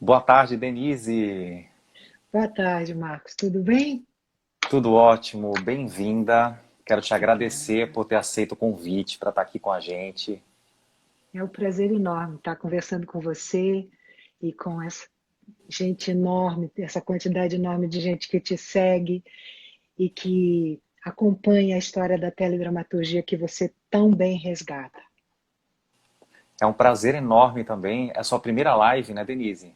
Boa tarde, Denise. Boa tarde, Marcos. Tudo bem? Tudo ótimo, bem-vinda. Quero te Obrigada. agradecer por ter aceito o convite para estar aqui com a gente. É um prazer enorme estar conversando com você e com essa gente enorme, essa quantidade enorme de gente que te segue e que acompanha a história da teledramaturgia que você tão bem resgata. É um prazer enorme também. É a sua primeira live, né, Denise?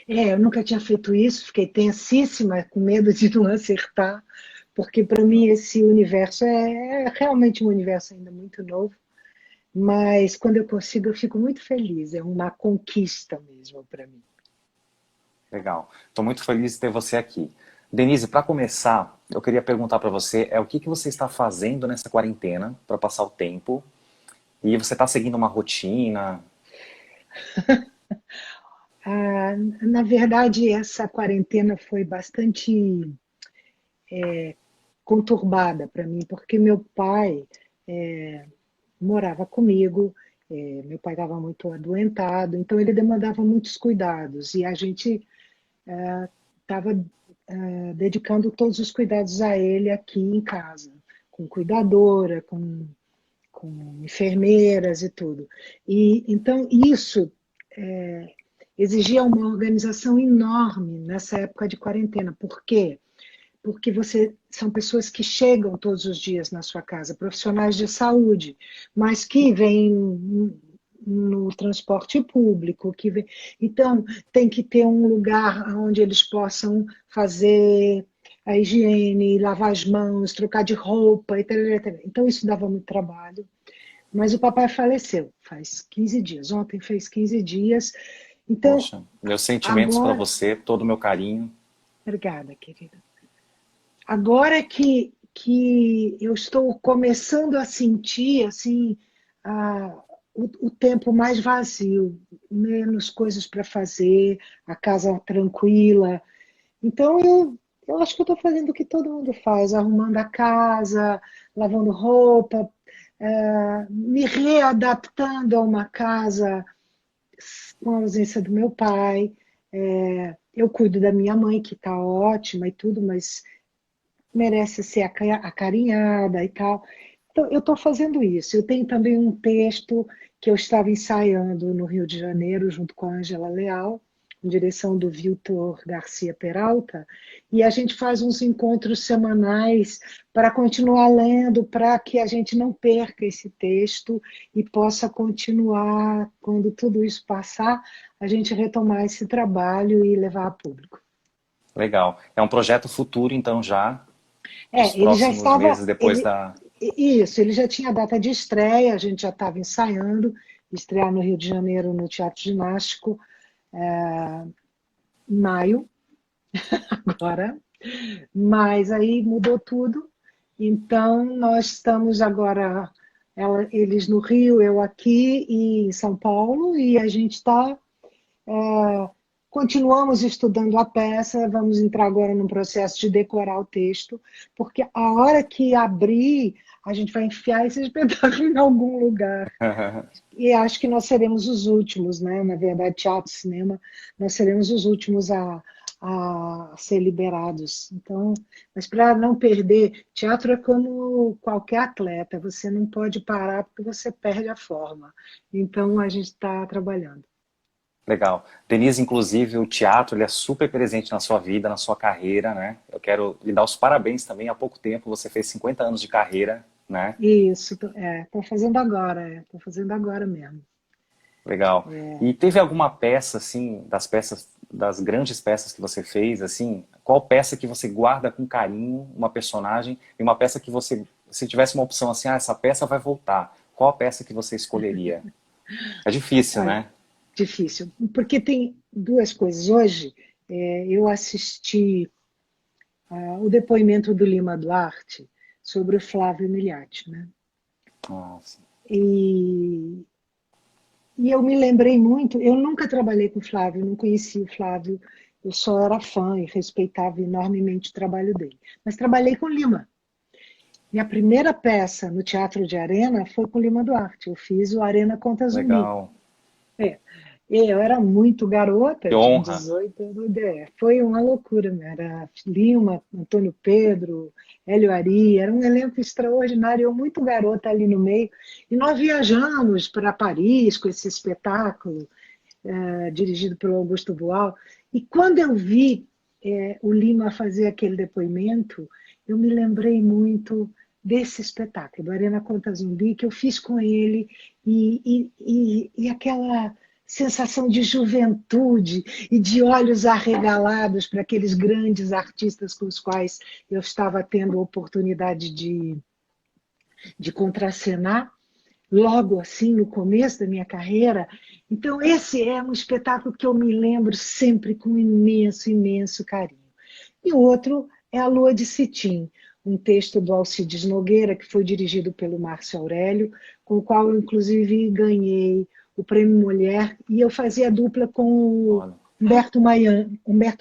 Eu nunca tinha feito isso, fiquei tensíssima, com medo de não acertar, porque para mim esse universo é realmente um universo ainda muito novo. Mas quando eu consigo, eu fico muito feliz. É uma conquista mesmo para mim. Legal. Estou muito feliz de ter você aqui. Denise, para começar, eu queria perguntar para você o que você está fazendo nessa quarentena para passar o tempo? E você está seguindo uma rotina? Na verdade, essa quarentena foi bastante conturbada para mim, porque meu pai morava comigo, meu pai estava muito adoentado, então ele demandava muitos cuidados e a gente estava dedicando todos os cuidados a ele aqui em casa, com cuidadora, com enfermeiras e tudo. E então isso exigia uma organização enorme nessa época de quarentena. Por quê? Porque são pessoas que chegam todos os dias na sua casa, profissionais de saúde, mas que vêm no transporte público, então tem que ter um lugar onde eles possam fazer a higiene, lavar as mãos, trocar de roupa, etc. Então isso dava muito trabalho. Mas o papai faleceu faz 15 dias. Ontem fez 15 dias. Então, Poxa, meus sentimentos para agora. você, todo o meu carinho. Obrigada, querida. Agora que eu estou começando a sentir assim, o tempo mais vazio, menos coisas para fazer, a casa tranquila. Então, eu acho que eu estou fazendo o que todo mundo faz, arrumando a casa, lavando roupa, me readaptando a uma casa com a ausência do meu pai. Eu cuido da minha mãe, que está ótima e tudo, mas merece ser acarinhada e tal. Então, eu estou fazendo isso. Eu tenho também um texto que eu estava ensaiando no Rio de Janeiro, junto com a Ângela Leal, em direção do Viltor Garcia Peralta, e a gente faz uns encontros semanais para continuar lendo, para que a gente não perca esse texto e possa continuar, quando tudo isso passar, a gente retomar esse trabalho e levar a público. Legal. É um projeto futuro, então, já, para os Ele já próximos estava, meses depois da. isso, ele já tinha data de estreia, a gente já estava ensaiando, estrear no Rio de Janeiro no Teatro Ginástico, em maio, agora, mas aí mudou tudo, então nós estamos agora, eles no Rio, eu aqui e em São Paulo, e a gente está. Continuamos estudando a peça, vamos entrar agora num processo de decorar o texto, porque a hora que abrir, a gente vai enfiar esse espetáculo em algum lugar. E acho que nós seremos os últimos, né? Na verdade, teatro, cinema, nós seremos os últimos a ser liberados. Então, mas para não perder, teatro é como qualquer atleta, você não pode parar porque você perde a forma. Então, a gente está trabalhando. Legal. Denise, inclusive, o teatro ele é super presente na sua vida, na sua carreira, né? Eu quero lhe dar os parabéns também. Há pouco tempo você fez 50 anos de carreira, né? Isso, tô fazendo agora, tô fazendo agora mesmo. Legal. E teve alguma peça, assim, das peças, das grandes peças que você fez, assim, qual peça que você guarda com carinho, uma personagem, e uma peça que você, se tivesse uma opção assim, essa peça vai voltar, qual a peça que você escolheria? É difícil, Olha, né? difícil, porque tem duas coisas. Hoje, eu assisti o depoimento do Lima Duarte sobre o Flávio Miliati, né? Nossa. E, e eu me lembrei muito, eu nunca trabalhei com o Flávio, não conheci o Flávio, eu só era fã e respeitava enormemente o trabalho dele. Mas trabalhei com o Lima. Minha primeira peça no Teatro de Arena foi com o Lima Duarte. Eu fiz o Arena Conta Zumbi. Legal. É. Eu era muito garota, Que tinha honra. 18 anos. Foi uma loucura, né? Era Lima, Antônio Pedro, Hélio Ari, era um elenco extraordinário, eu muito garota ali no meio. E nós viajamos para Paris com esse espetáculo, dirigido pelo Augusto Boal. E quando eu vi o Lima fazer aquele depoimento, eu me lembrei muito desse espetáculo, do Arena Conta Zumbi, que eu fiz com ele, e aquela sensação de juventude e de olhos arregalados para aqueles grandes artistas com os quais eu estava tendo a oportunidade de contracenar, logo assim, no começo da minha carreira. Então, esse é um espetáculo que eu me lembro sempre com imenso, imenso carinho. E o outro é A Lua de Cetim, um texto do Alcides Nogueira, que foi dirigido pelo Márcio Aurélio, com o qual eu, inclusive, ganhei o Prêmio Mulher, e eu fazia dupla com o Olha. Humberto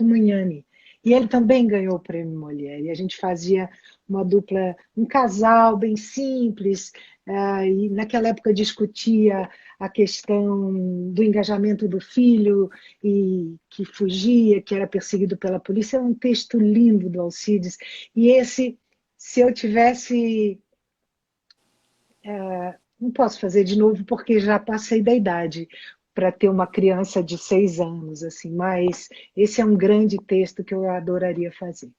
Magnani. E ele também ganhou o Prêmio Mulher. E a gente fazia uma dupla, um casal bem simples, e naquela época discutia a questão do engajamento do filho, e que fugia, que era perseguido pela polícia. É um texto lindo do Alcides. E esse, se eu tivesse. Não posso fazer de novo porque já passei da idade para ter uma criança de 6 anos, assim, mas esse é um grande texto que eu adoraria fazer.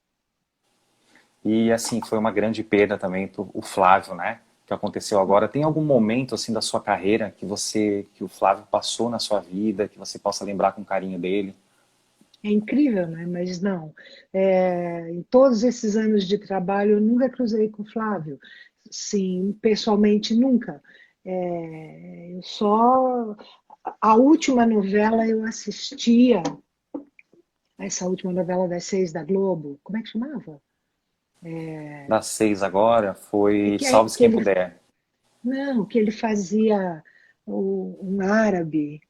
E assim, foi uma grande perda também pro o Flávio, né? Que aconteceu agora. Tem algum momento assim da sua carreira que o Flávio passou na sua vida, que você possa lembrar com carinho dele? É incrível, né? Mas não. Em todos esses anos de trabalho, eu nunca cruzei com o Flávio. Sim, pessoalmente, nunca. Eu só. A última novela eu assistia, essa última novela das 6 da Globo, como é que chamava? Das 6 agora É foi que, Salve-se que Quem ele. Puder. Não, que ele fazia um árabe,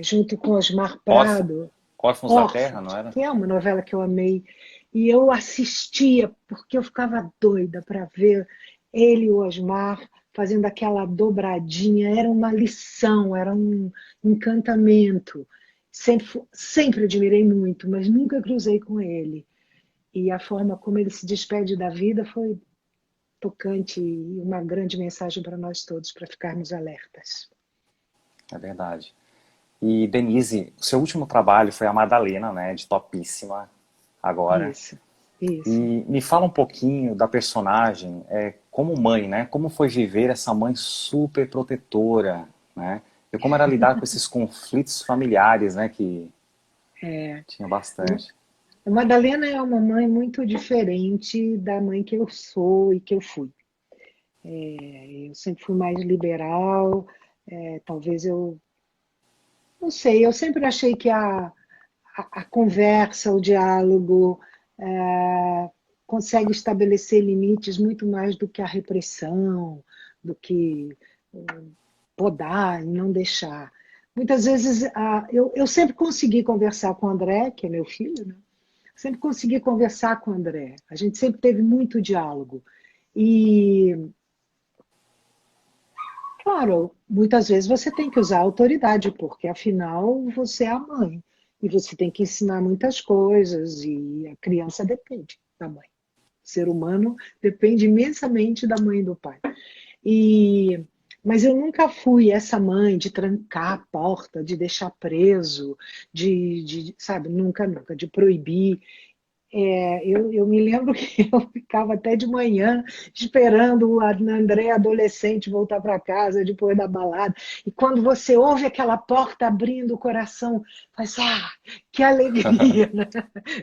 junto com Osmar Órfão? Prado. Órfãos da Terra, não Órfãos, era? que é uma novela que eu amei. E eu assistia, porque eu ficava doida para ver ele e o Osmar fazendo aquela dobradinha. Era uma lição, era um encantamento. Sempre admirei muito, mas nunca cruzei com ele. E a forma como ele se despede da vida foi tocante e uma grande mensagem para nós todos, para ficarmos alertas. É verdade. E Denise, o seu último trabalho foi a Madalena, né? De Topíssima, agora. Isso, isso. E me fala um pouquinho da personagem, como mãe, né? Como foi viver essa mãe super protetora, né? E como era lidar com esses conflitos familiares, né? Que tinha bastante. A Madalena é uma mãe muito diferente da mãe que eu sou e que eu fui. Eu sempre fui mais liberal, talvez eu. Não sei, eu sempre achei que a conversa, o diálogo, consegue estabelecer limites muito mais do que a repressão, do que podar e não deixar. Muitas vezes, eu sempre consegui conversar com o André, que é meu filho, né? Sempre consegui conversar com o André. A gente sempre teve muito diálogo. E, claro, muitas vezes você tem que usar a autoridade, porque afinal você é a mãe. E você tem que ensinar muitas coisas, e a criança depende da mãe. O ser humano depende imensamente da mãe e do pai. E, mas eu nunca fui essa mãe de trancar a porta, de deixar preso, sabe, nunca, nunca, de proibir. Eu me lembro que eu ficava até de manhã esperando o André adolescente voltar para casa depois da balada. E quando você ouve aquela porta abrindo, o coração faz, que alegria, né?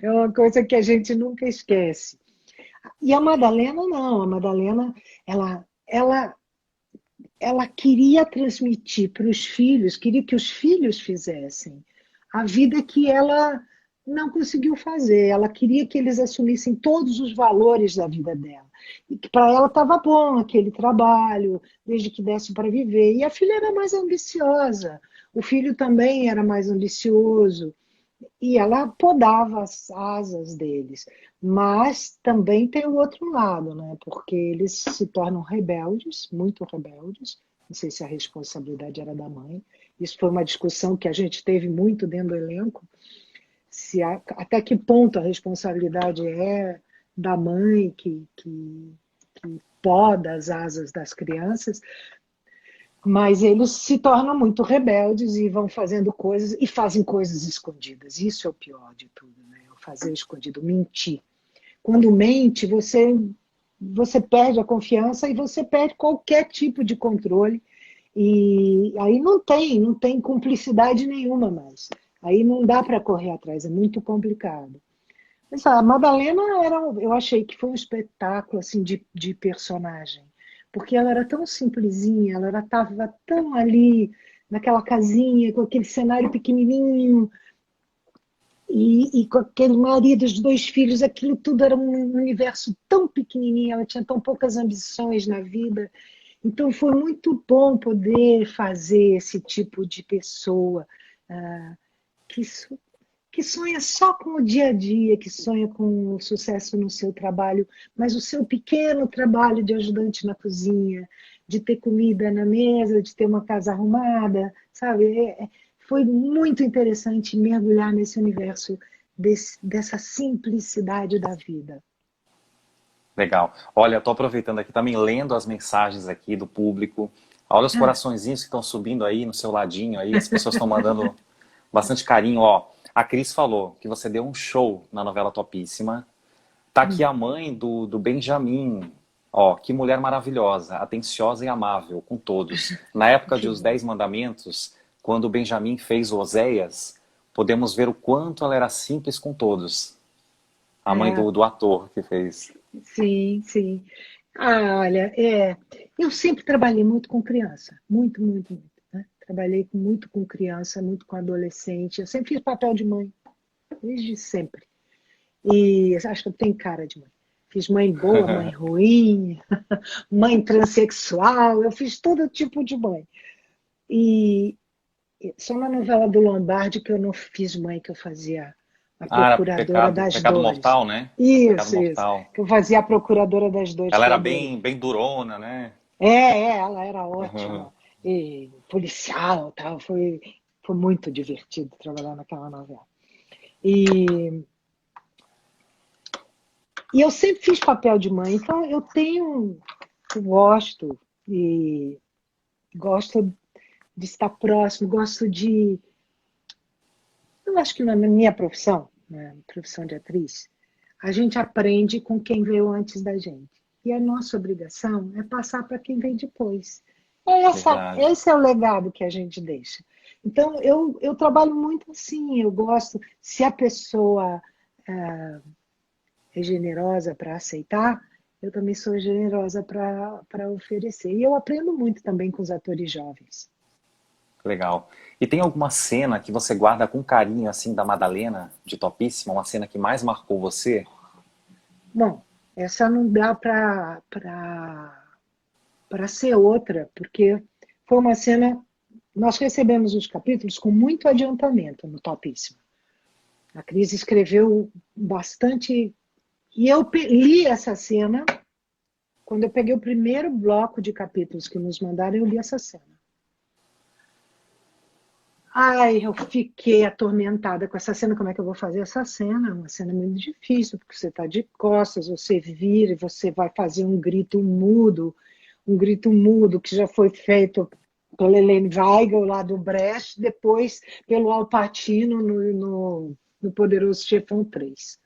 É uma coisa que a gente nunca esquece. E a Madalena não, a Madalena, ela queria transmitir para os filhos, queria que os filhos fizessem a vida que ela não conseguiu fazer. Ela queria que eles assumissem todos os valores da vida dela. E que para ela estava bom aquele trabalho, desde que desse para viver. E a filha era mais ambiciosa, o filho também era mais ambicioso. E ela podava as asas deles. Mas também tem o outro lado, né? Porque eles se tornam rebeldes, muito rebeldes. Não sei se a responsabilidade era da mãe. isso foi uma discussão que a gente teve muito dentro do elenco, até que ponto a responsabilidade é da mãe que poda as asas das crianças, mas eles se tornam muito rebeldes e vão fazendo coisas, e fazem coisas escondidas. Isso é o pior de tudo, né? Fazer escondido, mentir. Quando mente, você perde a confiança e você perde qualquer tipo de controle. E aí não tem cumplicidade nenhuma mais. Aí não dá para correr atrás, é muito complicado. Mas a Madalena eu achei que foi um espetáculo assim de personagem, porque ela era tão simplesinha, ela estava tão ali naquela casinha com aquele cenário pequenininho e com aquele marido, os 2 filhos, aquilo tudo era um universo tão pequenininho, ela tinha tão poucas ambições na vida. Então foi muito bom poder fazer esse tipo de pessoa ah, que, que sonha só com o dia a dia, que sonha com o sucesso no seu trabalho, mas o seu pequeno trabalho de ajudante na cozinha, de ter comida na mesa, de ter uma casa arrumada, sabe? Foi muito interessante mergulhar nesse universo dessa simplicidade da vida. Legal. Olha, eu tô aproveitando aqui, também lendo as mensagens aqui do público. Olha os Ah, coraçõezinhos que estão subindo aí no seu ladinho aí, as pessoas estão mandando bastante carinho, ó. A Cris falou que você deu um show na novela Topíssima. Tá aqui a mãe do Benjamin. Ó, que mulher maravilhosa, atenciosa e amável com todos. Na época de que Os bom. 10 Mandamentos, quando o Benjamin fez o Oséias, podemos ver o quanto ela era simples com todos. A mãe É, do ator que fez. sim, sim. Ah, olha, eu sempre trabalhei muito com criança, muito, muito, muito, né? Trabalhei muito com criança, muito com adolescente. Eu sempre fiz papel de mãe, desde sempre. E acho que eu tenho cara de mãe. Fiz mãe boa, mãe ruim, mãe transexual, eu fiz todo tipo de mãe. E só na novela do Lombardi que eu não fiz mãe, que eu fazia a Ah, era procuradora das Pecado dores. Mortal, né? Pecado Isso. Mortal. Que eu fazia a procuradora das dores, Ela que eu era adorei. bem durona, né? Ela era Uhum. ótima. E policial, tal. Foi muito divertido trabalhar naquela novela. E, e eu sempre fiz papel de mãe, então eu e gosto de estar próximo, eu acho que na minha profissão, na profissão de atriz, a gente aprende com quem veio antes da gente. E a nossa obrigação é passar para quem vem depois. Verdade. Esse é o legado que a gente deixa. Então, eu trabalho muito assim, eu gosto, se a pessoa é generosa para aceitar, eu também sou generosa para oferecer. E eu aprendo muito também com os atores jovens. Legal. E tem alguma cena que você guarda com carinho, assim, da Madalena, de Topíssima? Uma cena que mais marcou você? Bom, essa não dá para ser outra, porque foi uma cena. Nós recebemos os capítulos com muito adiantamento no Topíssimo. A Cris escreveu bastante. E eu li essa cena. Quando eu peguei o primeiro bloco de capítulos que nos mandaram, eu li essa cena. Ai, eu fiquei atormentada com essa cena. Como é que eu vou fazer essa cena? É uma cena muito difícil, porque você está de costas, você vira e você vai fazer um grito mudo que já foi feito pela Helene Weigel lá do Brecht, depois pelo Al Pacino no Poderoso Chefão 3.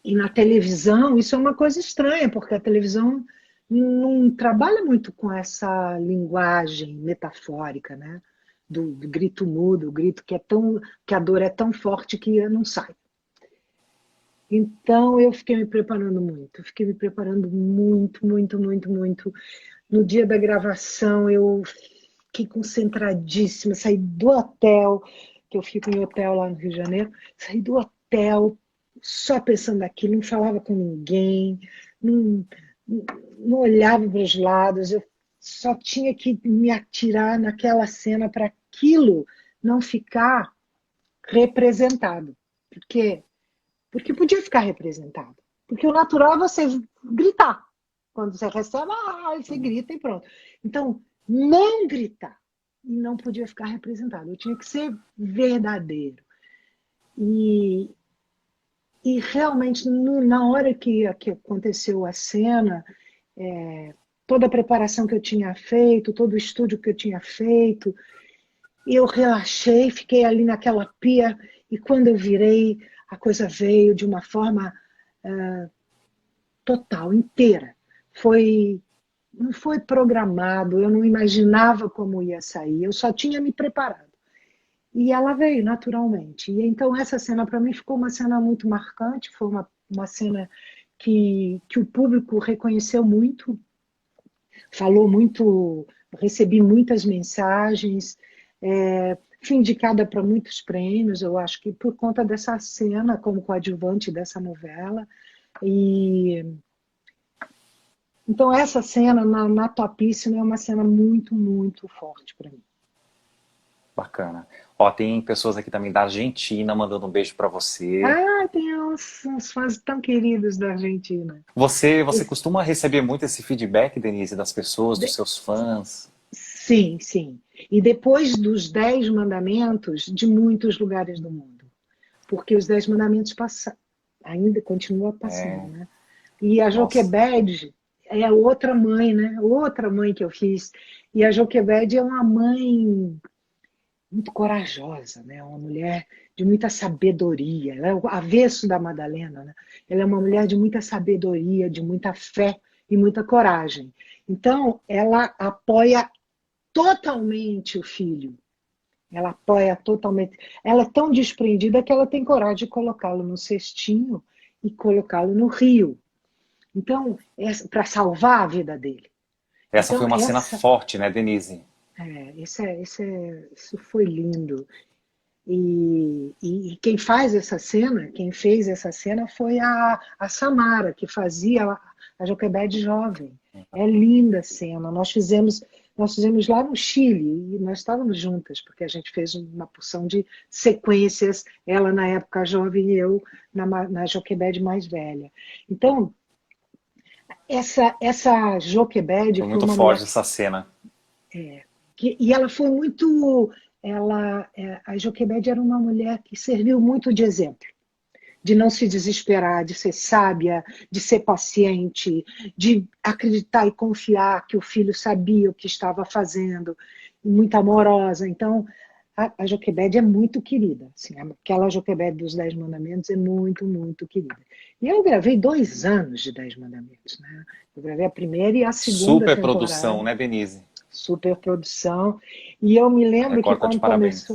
E na televisão, isso é uma coisa estranha, porque a televisão não trabalha muito com essa linguagem metafórica, né? Do grito mudo, o grito que a dor é tão forte que não sai. Então eu fiquei me preparando muito, muito, muito, muito. No dia da gravação eu fiquei concentradíssima, saí do hotel, que eu fico em hotel lá no Rio de Janeiro, saí do hotel só pensando naquilo, não falava com ninguém, não, não olhava para os lados, eu só tinha que me atirar naquela cena para aquilo não ficar representado. Porque porque podia ficar representado. Porque o natural é você gritar. Quando você recebe, você grita e pronto. Então, não gritar. e não podia ficar representado. Eu tinha que ser verdadeiro. E, e realmente, na hora que aconteceu a cena, toda a preparação que eu tinha feito, todo o estúdio que eu tinha feito, eu relaxei, fiquei ali naquela pia, e quando eu virei, a coisa veio de uma forma total, inteira. Não foi programado, eu não imaginava como ia sair, eu só tinha me preparado. E ela veio naturalmente. E então essa cena para mim ficou uma cena muito marcante, foi uma cena que o público reconheceu muito, falou muito, recebi muitas mensagens, fui indicada para muitos prêmios, eu acho que por conta dessa cena como coadjuvante dessa novela. E então essa cena na Topíssima é uma cena muito, muito forte para mim. Bacana. Ó, tem pessoas aqui também da Argentina mandando um beijo pra você. Ah, tem uns fãs tão queridos da Argentina. Você costuma receber muito esse feedback, Denise, das pessoas, dos seus fãs? Sim, sim. E depois dos 10 mandamentos, de muitos lugares do mundo. Porque os 10 mandamentos ainda continua passando, É, né? E a nossa. Joquebed é outra mãe, né? Outra mãe que eu fiz. E a Joquebed é uma mãe muito corajosa, né? Uma mulher de muita sabedoria. Ela é o avesso da Madalena, né? Ela é uma mulher de muita sabedoria, de muita fé e muita coragem. Então, ela apoia totalmente o filho. Ela apoia totalmente. Ela é tão desprendida que ela tem coragem de colocá-lo no cestinho e colocá-lo no rio. Então, para salvar a vida dele. Essa foi Então, uma cena forte, né, Denise? isso foi lindo. E quem faz essa cena, quem fez essa cena foi a Samara, que fazia a Joquebede jovem. É linda a cena. Nós fizemos lá no Chile e nós estávamos juntas, porque a gente fez uma porção de sequências, ela na época jovem e eu na Joquebede mais velha. Então, essa Joquebede Foi foi muito uma mulher forte essa cena. e ela foi muito. A Joquebede era uma mulher que serviu muito de exemplo, de não se desesperar, de ser sábia, de ser paciente, de acreditar e confiar que o filho sabia o que estava fazendo, muito amorosa. Então, a Joquebede é muito querida. Assim, aquela Joquebede dos 10 mandamentos é muito, muito querida. E eu gravei 2 anos de 10 mandamentos. Né? Eu gravei a primeira e a segunda Super produção, temporada. né, Denise? Superprodução. E eu me A lembro que Record tá de parabéns.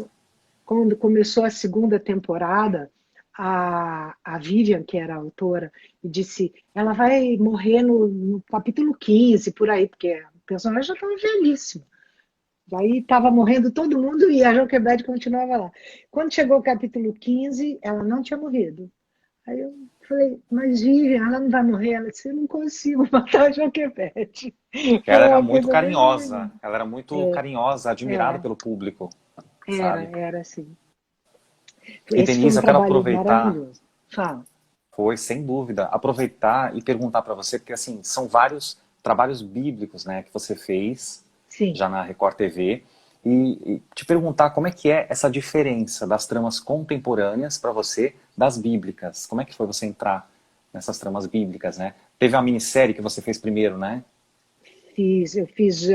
quando começou a segunda temporada, a Vivian, que era a autora, me disse, ela vai morrer no capítulo 15, por aí, porque o personagem já estava velhíssimo. Aí estava morrendo todo mundo e a Joquebede continuava lá. Quando chegou o capítulo 15, ela não tinha morrido. Aí eu falei, mas Vivian, ela não vai morrer? Ela disse, eu não consigo matar a Joquebede. Foi Ela era uma muito coisa bem carinhosa. bonita. Ela era muito carinhosa, admirada Era, pelo público, era, sabe? era assim. E Esse foi Denise, um eu quero trabalho aproveitar, maravilhoso. Fala. foi sem dúvida, aproveitar e perguntar para você, porque assim, são vários trabalhos bíblicos, né, que você fez Sim. já na Record TV, e te perguntar como é que é essa diferença das tramas contemporâneas para você das bíblicas. Como é que foi você entrar nessas tramas bíblicas, né? Teve uma minissérie que você fez primeiro, né? Eu fiz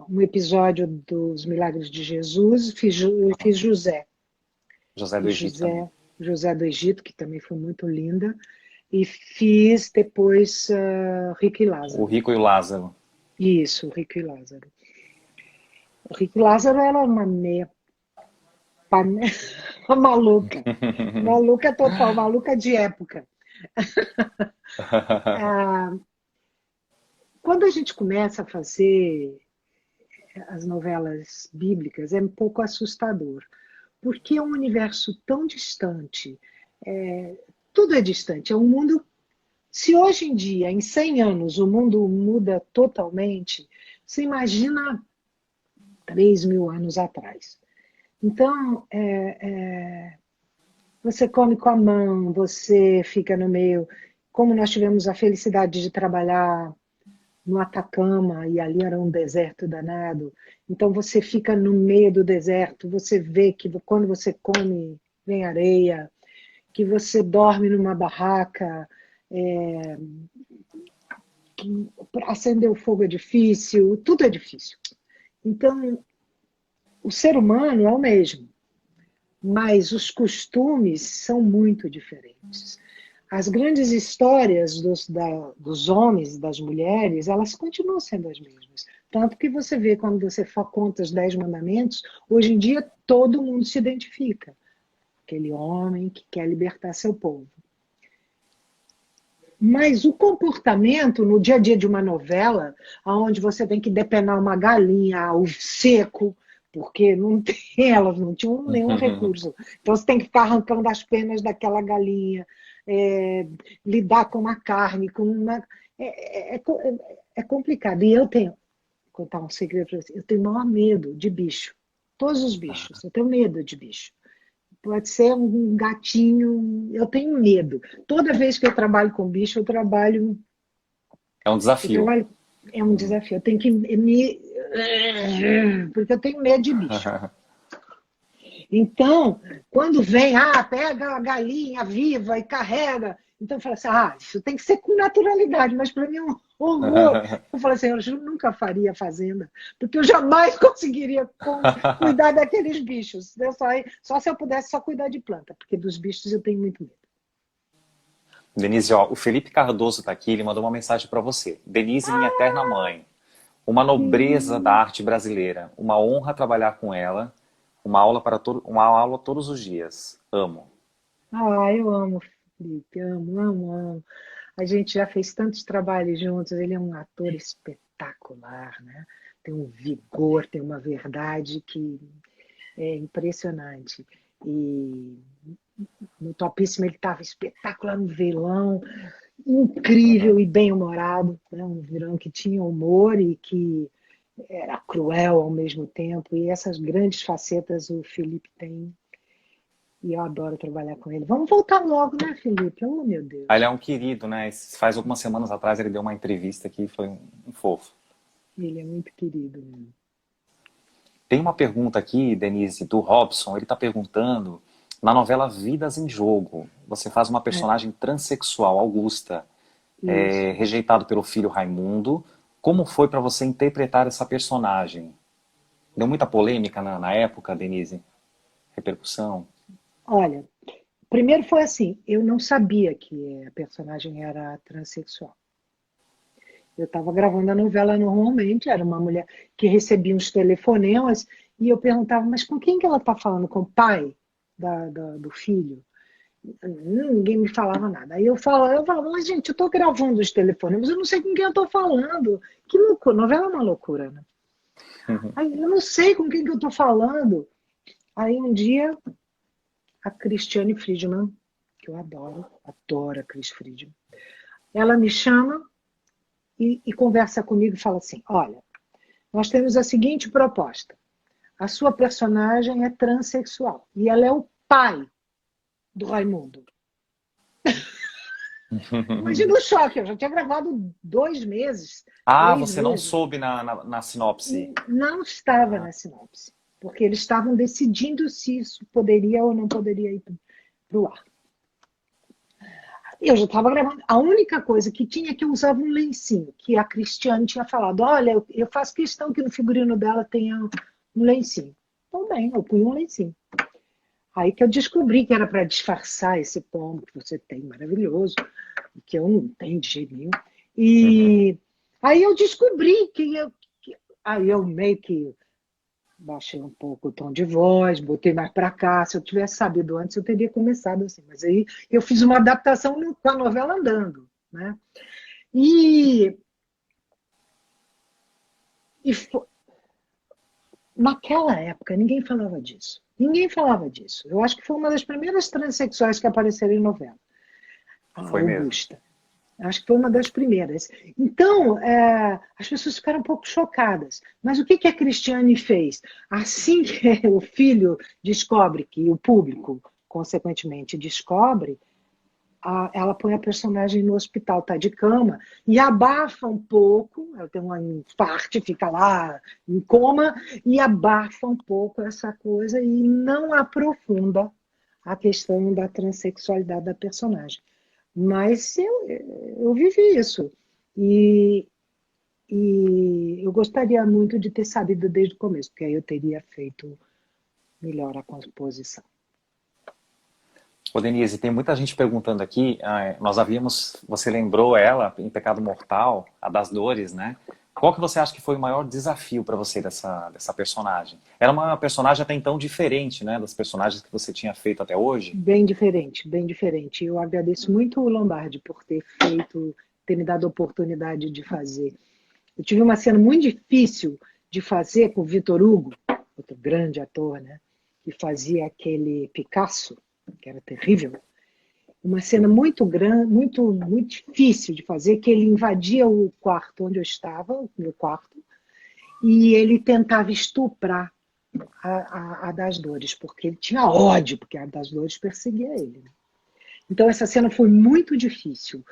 um episódio dos Milagres de Jesus, fiz José. José do Fiz Egito também. José do Egito, que também foi muito linda. E fiz depois Rico e O Lázaro. Rico e o Lázaro. Isso, Rico e Lázaro. O Rico e Lázaro era uma meia uma maluca. Maluca total, maluca de época. Ah, quando a gente começa a fazer as novelas bíblicas, é um pouco assustador, porque é um universo tão distante, tudo é distante, é um mundo. Se hoje em dia, em 100 anos, o mundo muda totalmente, você imagina 3.000 anos atrás. Então, você come com a mão, você fica no meio. Como nós tivemos a felicidade de trabalhar no Atacama, e ali era um deserto danado. Então você fica no meio do deserto, você vê que quando você come, vem areia, que você dorme numa barraca, que acender o fogo é difícil, tudo é difícil. Então, o ser humano é o mesmo, mas os costumes são muito diferentes. As grandes histórias dos homens e das mulheres, elas continuam sendo as mesmas. Tanto que você vê, quando você conta os 10 mandamentos, hoje em dia todo mundo se identifica. Aquele homem que quer libertar seu povo. Mas o comportamento no dia a dia de uma novela, onde você tem que depenar uma galinha ao seco, porque não tem, elas não tinham nenhum recurso. Então você tem que ficar arrancando as penas daquela galinha, lidar com uma carne, com uma. É complicado. E eu tenho, vou contar um segredo para você, eu tenho o maior medo de bicho. Todos os bichos, eu tenho medo de bicho. Pode ser um gatinho, eu tenho medo. Toda vez que eu trabalho com bicho, eu trabalho. É um desafio. É um desafio. Eu tenho que me. Porque eu tenho medo de bicho. Então, quando vem, pega a galinha viva e carrega. Então eu falo assim, isso tem que ser com naturalidade, mas para mim é um horror. Eu falo assim, eu nunca faria fazenda, porque eu jamais conseguiria cuidar daqueles bichos. Só se eu pudesse só cuidar de planta, porque dos bichos eu tenho muito medo. Denise, ó, o Felipe Cardoso está aqui, ele mandou uma mensagem para você. Denise, minha eterna mãe, uma nobreza da arte brasileira, uma honra trabalhar com ela, uma aula todos os dias. Amo. Eu amo o Felipe, amo, amo, amo. A gente já fez tantos trabalhos juntos, ele é um ator espetacular, né? Tem um vigor, tem uma verdade que é impressionante. E no Topíssimo ele estava espetacular no vilão, incrível e bem-humorado, né? Um vilão que tinha humor e que era cruel ao mesmo tempo. E essas grandes facetas o Felipe tem. E eu adoro trabalhar com ele. Vamos voltar logo, né, Felipe? Oh, meu Deus. Ele é um querido, né? Faz algumas semanas atrás ele deu uma entrevista aqui, foi um fofo. Ele é muito querido mesmo. Tem uma pergunta aqui, Denise, do Robson. Ele está perguntando, na novela Vidas em Jogo, você faz uma personagem transexual, Augusta, rejeitado pelo filho Raimundo. Como foi para você interpretar essa personagem? Deu muita polêmica na época, Denise? Repercussão? Olha, primeiro foi assim, eu não sabia que a personagem era transexual. Eu estava gravando a novela normalmente, era uma mulher que recebia uns telefonemas e eu perguntava, mas com quem que ela está falando? Com o pai do filho? Ninguém me falava nada. Aí eu falava, mas gente, eu estou gravando os telefonemas, eu não sei com quem eu estou falando. Que loucura, novela é uma loucura, né? Aí eu não sei com quem que eu estou falando. Aí um dia, a Cristiane Friedman, que eu adoro a Cris Friedman, ela me chama e conversa comigo e fala assim, olha, nós temos a seguinte proposta. A sua personagem é transexual e ela é o pai do Raimundo. Imagina o choque, eu já tinha gravado 2 meses. Você não soube na sinopse? Não estava na sinopse, porque eles estavam decidindo se isso poderia ou não poderia ir para o ar. Eu já estava gravando. A única coisa que tinha é que eu usava um lencinho, que a Cristiane tinha falado, olha, eu faço questão que no figurino dela tenha um lencinho. Então, bem, eu punha um lencinho. Aí que eu descobri que era para disfarçar esse pombo que você tem, maravilhoso, que eu não tenho de jeito nenhum. E aí eu descobri aí eu meio que baixei um pouco o tom de voz, botei mais para cá. Se eu tivesse sabido antes, eu teria começado assim. Mas aí eu fiz uma adaptação com a novela andando, né? Naquela época, ninguém falava disso. Ninguém falava disso. Eu acho que foi uma das primeiras transexuais que apareceram em novela. A Foi Augusta. mesmo. Acho que foi uma das primeiras. Então, as pessoas ficaram um pouco chocadas. Mas o que a Cristiane fez? Assim que o filho descobre, que o público, consequentemente, descobre, ela põe a personagem no hospital, tá de cama, e abafa um pouco, ela tem um infarto, fica lá em coma, e abafa um pouco essa coisa e não aprofunda a questão da transexualidade da personagem. Mas eu vivi isso. E, e eu gostaria muito de ter sabido desde o começo, porque aí eu teria feito melhor a composição. Ô, Denise, tem muita gente perguntando aqui, você lembrou ela em Pecado Mortal, a das dores, né? Qual que você acha que foi o maior desafio para você dessa personagem? Era uma personagem até então diferente, né, das personagens que você tinha feito até hoje? Bem diferente, bem diferente. Eu agradeço muito o Lombardi por ter me dado a oportunidade de fazer. Eu tive uma cena muito difícil de fazer com o Vitor Hugo, outro grande ator, né? Que fazia aquele Picasso, que era terrível. Uma cena muito grande, muito difícil de fazer, que ele invadia o quarto onde eu estava, o meu quarto, e ele tentava estuprar a das dores, porque ele tinha ódio, porque a das dores perseguia ele. Então, essa cena foi muito difícil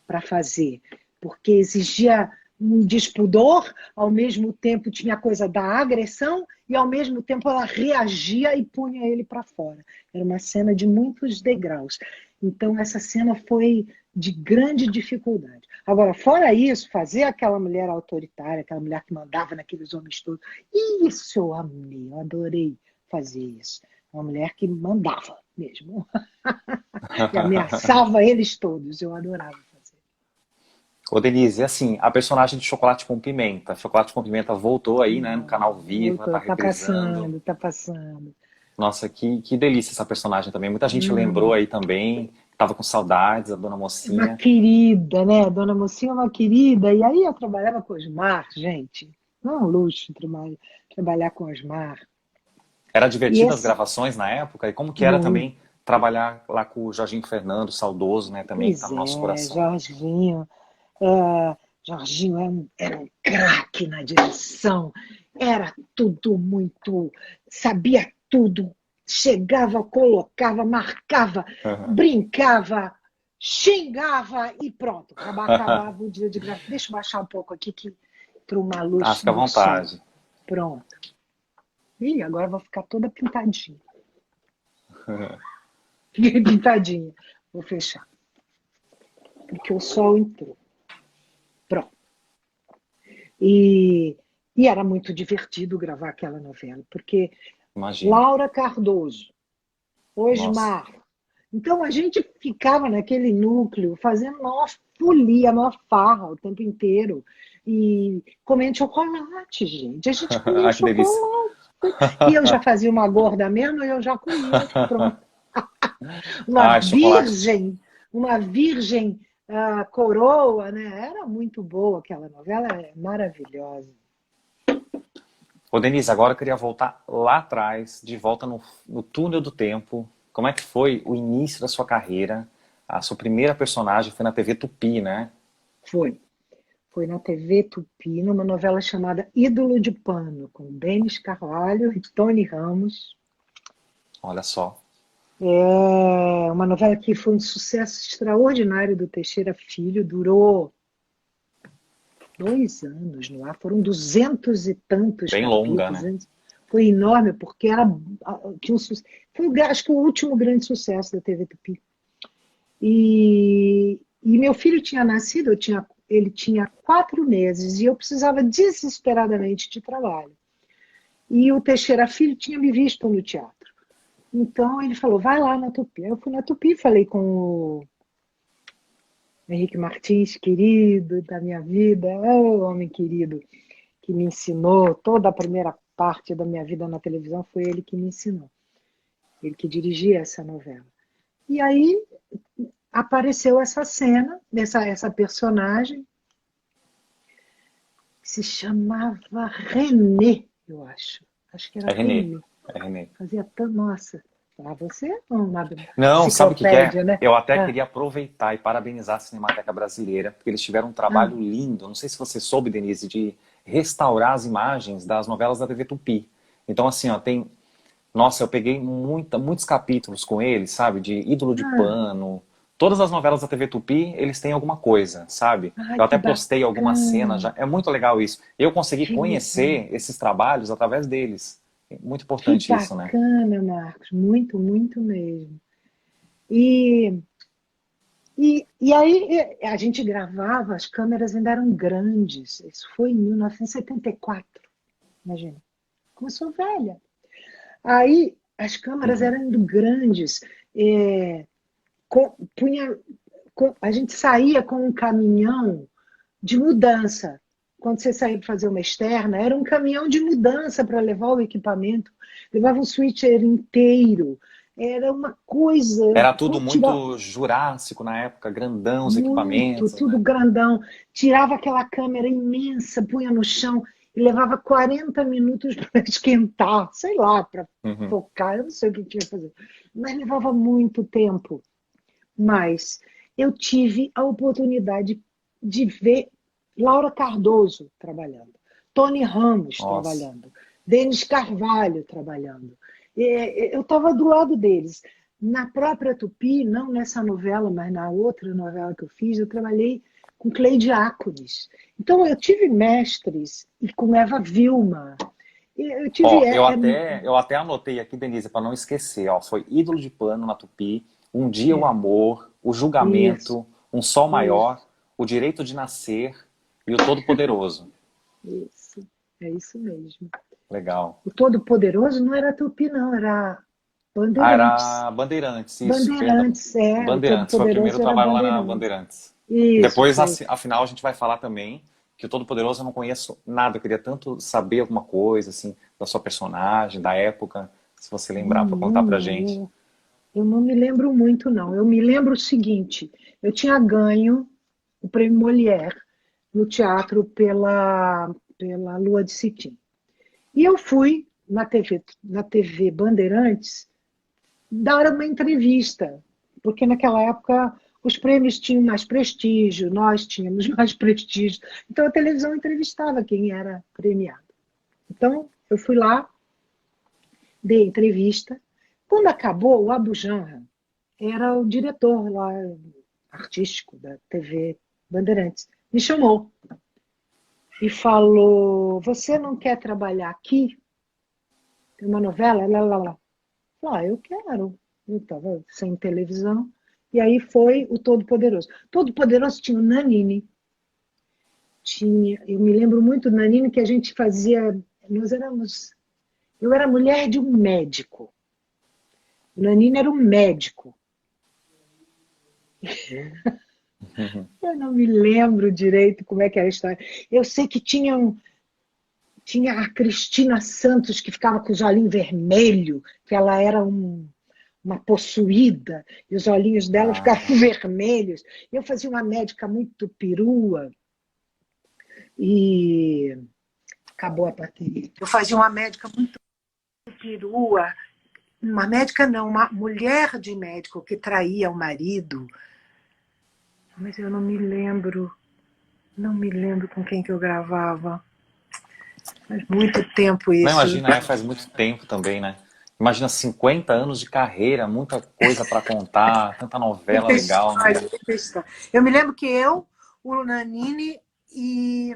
para fazer, porque exigia um despudor, ao mesmo tempo tinha a coisa da agressão, e ao mesmo tempo ela reagia e punha ele para fora. Era uma cena de muitos degraus. Então, essa cena foi de grande dificuldade. Agora, fora isso, fazer aquela mulher autoritária, aquela mulher que mandava naqueles homens todos, isso eu amei, eu adorei fazer isso. Uma mulher que mandava mesmo. E ameaçava eles todos, eu adorava fazer. Ô, Denise, assim, a personagem de Chocolate com Pimenta. Chocolate com Pimenta voltou aí, né, no canal Viva, tá Voltou, tá reprisando. passando, tá passando. Nossa, que delícia essa personagem também. Muita gente lembrou aí também, tava com saudades, a Dona Uma Mocinha. querida, né? A Dona Mocinha é uma querida. E aí eu trabalhava com Osmar, gente. Não é um luxo trabalhar com Osmar. Era E divertido as esse, gravações na época? E como que era muito. também trabalhar lá com o Jorginho Fernando, saudoso, né, também, que tá Pois no nosso é, coração. Jorginho. Jorginho era um craque na direção. Era tudo muito. Sabia tudo. Chegava, colocava, marcava, brincava, xingava e pronto. Acabava o dia de gravação. Deixa eu baixar um pouco aqui que entrou uma Ah, luz fica à no som. vontade. Pronto. Ih, agora eu vou ficar toda pintadinha. Fiquei pintadinha. Vou fechar. Porque o sol entrou. Pronto. E, e era muito divertido gravar aquela novela, porque Imagino. Laura Cardoso, Nossa. Osmar. Então a gente ficava naquele núcleo fazendo maior folia, maior farra o tempo inteiro. E comendo chocolate, gente. A gente comia Ai, que delícia. chocolate. E eu já fazia uma gorda mesmo e eu já comia. Pronto. Uma Ai, chocolate. virgem coroa, né? Era muito boa aquela novela, é maravilhosa. Ô, Denise, agora eu queria voltar lá atrás, de volta no túnel do tempo. Como é que foi o início da sua carreira? A sua primeira personagem foi na TV Tupi, né? Foi. Foi na TV Tupi, numa novela chamada Ídolo de Pano, com Denis Carvalho e Tony Ramos. Olha só. É uma novela que foi um sucesso extraordinário do Teixeira Filho, durou 2 anos no ar, foram 200 e tantos Bem longa, né? capítulos. Foi enorme, porque foi, acho que, o último grande sucesso da TV Tupi. E meu filho tinha nascido, ele tinha 4 meses e eu precisava desesperadamente de trabalho. E o Teixeira Filho tinha me visto no teatro. Então ele falou, vai lá na Tupi. Eu fui na Tupi, falei com o Henrique Martins, querido da minha vida, homem querido, que me ensinou toda a primeira parte da minha vida na televisão, foi ele que me ensinou. Ele que dirigia essa novela. E aí apareceu essa cena, essa personagem, que se chamava Renê, eu acho. Acho que era É Renê. Renê. É Renê. Fazia tão. Nossa, você é uma Não, sabe o que que é? enciclopédia, né? Eu até Ah, queria aproveitar e parabenizar a Cinemateca Brasileira, porque eles tiveram um trabalho ah, lindo. Não sei se você soube, Denise, de restaurar as imagens das novelas da TV Tupi. Então, assim, ó, Nossa, eu peguei muitos capítulos com eles, sabe? De Ídolo de ah, Pano, Todas as novelas da TV Tupi, eles têm alguma coisa, sabe? Ai, Eu que até postei algumas cenas, bacana. já, é muito legal isso. Eu consegui Que legal. conhecer esses trabalhos através deles. É muito Que importante isso, né? bacana, Marcos. Muito, muito mesmo. E, e aí a gente gravava, as câmeras ainda eram grandes. Isso foi em 1974, imagina. Como eu sou velha. Aí as câmeras Uhum. eram grandes. É, punha, a gente saía com um caminhão de mudança. Quando você saía para fazer uma externa, era um caminhão de mudança para levar o equipamento. Levava um switcher inteiro. Era uma coisa. Era tudo muito jurássico na época, grandão os Muito, equipamentos, tudo né? grandão. Tirava aquela câmera imensa, punha no chão e levava 40 minutos para esquentar, sei lá, para Uhum. focar, eu não sei o que tinha que fazer. Mas levava muito tempo. Mas eu tive a oportunidade de ver Laura Cardoso trabalhando, Tony Ramos Nossa. trabalhando, Denis Carvalho trabalhando. Eu estava do lado deles. Na própria Tupi, não nessa novela, mas na outra novela que eu fiz, eu trabalhei com Cleide Ácones. Então, eu tive mestres, e com Eva Vilma. Eu tive. Ó, eu até anotei aqui, Denise, para não esquecer, ó, foi Ídolo de Pano na Tupi, Um Dia o Amor, O Isso, Julgamento, Um Sol isso, Maior, O Direito de Nascer e O Todo-Poderoso. isso. É isso mesmo. Legal. O Todo-Poderoso não era Tupi, não, era Ah, Bandeirantes. era Bandeirantes, isso, perdão. Bandeirantes, é, o Bandeirantes, foi o primeiro Todo-Poderoso era trabalho lá na Bandeirantes. Bandeirantes. Isso, Depois, foi. afinal, a gente vai falar também que o Todo-Poderoso eu não conheço nada. Eu queria tanto saber alguma coisa, assim, da sua personagem, da época, se você lembrar para contar pra Menina, gente. eu não me lembro muito, não. Eu me lembro o seguinte: eu tinha ganho o prêmio Molière no teatro pela Lua de Cetim. E eu fui na TV Bandeirantes dar uma entrevista, porque naquela época os prêmios tinham mais prestígio, nós tínhamos mais prestígio. Então a televisão entrevistava quem era premiado. Então eu fui lá, dei entrevista. Quando acabou, o Abu Janra era o diretor lá artístico da TV Bandeirantes. Me chamou e falou: Você não quer trabalhar aqui? Tem uma novela? Lá, lá, lá. Eu quero. Eu estava sem televisão. E aí foi o Todo-Poderoso. Todo-Poderoso tinha o Nanini. Eu me lembro muito do Nanini que a gente fazia. Nós éramos. Eu era mulher de um médico. O Nanini era um médico. Eu não me lembro direito como é que era a história. Eu sei que tinha a Cristina Santos que ficava com os olhinhos vermelhos, que ela era uma possuída, e os olhinhos dela Ah, ficavam vermelhos. Eu fazia uma médica muito perua e acabou a bateria. Eu fazia uma médica muito perua, uma médica não, uma mulher de médico que traía o marido, mas eu não me lembro com quem que eu gravava. Faz muito tempo não isso. imagina, faz muito tempo também, né? Imagina 50 anos de carreira, muita coisa para contar, tanta novela Muita legal, né? história, muita história. Eu me lembro que eu, o Nanini e.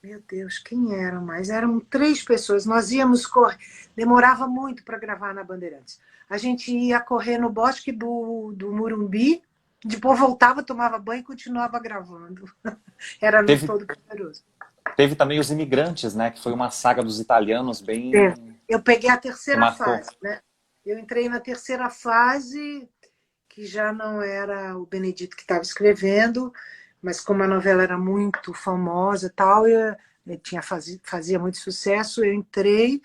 Meu Deus, quem eram mais? Eram 3 pessoas. Nós íamos correr. Demorava muito para gravar na Bandeirantes. A gente ia correr no bosque do Murumbi, depois voltava, tomava banho e continuava gravando. Era no Teve, Todo Poderoso. teve também Os Imigrantes, né? Que foi uma saga dos italianos É. bem Eu peguei a que terceira marcou. fase, né? Eu entrei na terceira fase, que já não era o Benedito que estava escrevendo, mas como a novela era muito famosa e tal, fazia muito sucesso, eu entrei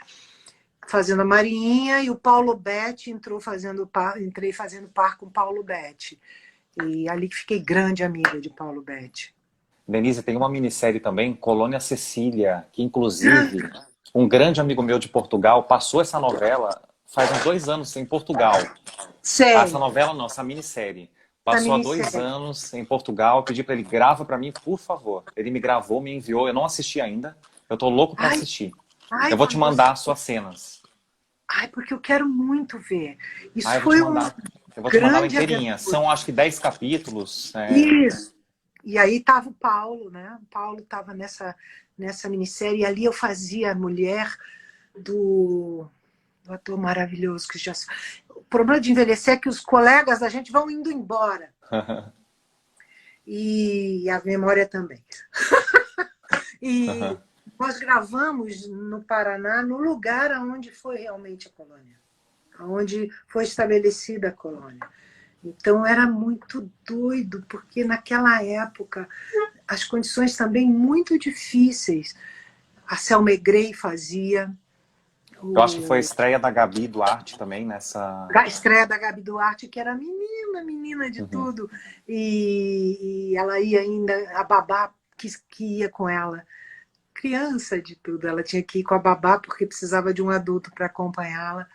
fazendo a Marinha e o Paulo Betti entrei fazendo par com o Paulo Betti. E ali que fiquei grande amiga de Paulo Betti. Denise, tem uma minissérie também, Colônia Cecília, que inclusive um grande amigo meu de Portugal passou essa novela faz uns 2 anos em Portugal. Ah, essa Sei, novela não, essa minissérie. essa Passou há dois minissérie. anos em Portugal, eu pedi para ele grava para mim, por favor. Ele me gravou, me enviou, eu não assisti ainda. Eu tô louco para Ai, assistir. ai, Eu vou te quando você. mandar as suas cenas. Ai, porque eu quero muito ver. Isso Ah, eu vou te foi uma mandar. Eu vou te mandar ela grande inteirinha. aventura. São, acho que 10 capítulos. Isso. E aí estava o Paulo, né? O Paulo estava nessa minissérie, e ali eu fazia a mulher do ator maravilhoso que já. O problema de envelhecer é que os colegas da gente vão indo embora. E a memória também. E nós gravamos no Paraná, no lugar onde foi realmente a colônia, onde foi estabelecida a colônia. Então era muito doido, porque naquela época as condições também muito difíceis. A Selma Grey fazia, Eu acho que foi a o... estreia da Gabi Duarte também nessa. a estreia da Gabi Duarte, que era menina de Uhum. tudo. E ela ia ainda, a babá que ia com ela. Criança de tudo, ela tinha que ir com a babá porque precisava de um adulto para acompanhá-la.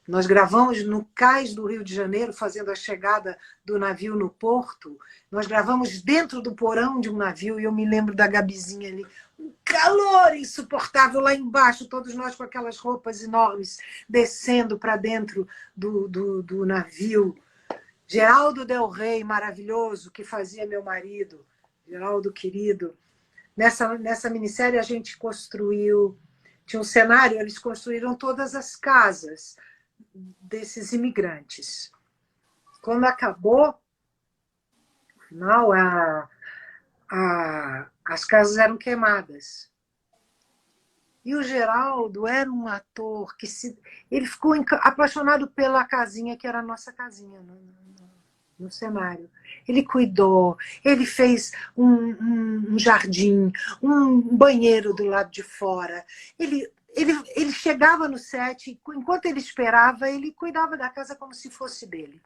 Nós gravamos no cais do Rio de Janeiro, fazendo a chegada do navio no porto. Nós gravamos dentro do porão de um navio, e eu me lembro da Gabizinha ali. Um calor insuportável lá embaixo, todos nós com aquelas roupas enormes, descendo para dentro do navio. Geraldo Del Rey, maravilhoso, que fazia meu marido. Geraldo querido. Nessa minissérie a gente construiu... Tinha um cenário, eles construíram todas as casas desses imigrantes. Quando acabou, no final, as casas eram queimadas. E o Geraldo era um ator que ele ficou apaixonado pela casinha, que era a nossa casinha no cenário. Ele cuidou, ele fez um jardim, um banheiro do lado de fora. Ele chegava no set, e enquanto ele esperava, ele cuidava da casa como se fosse dele.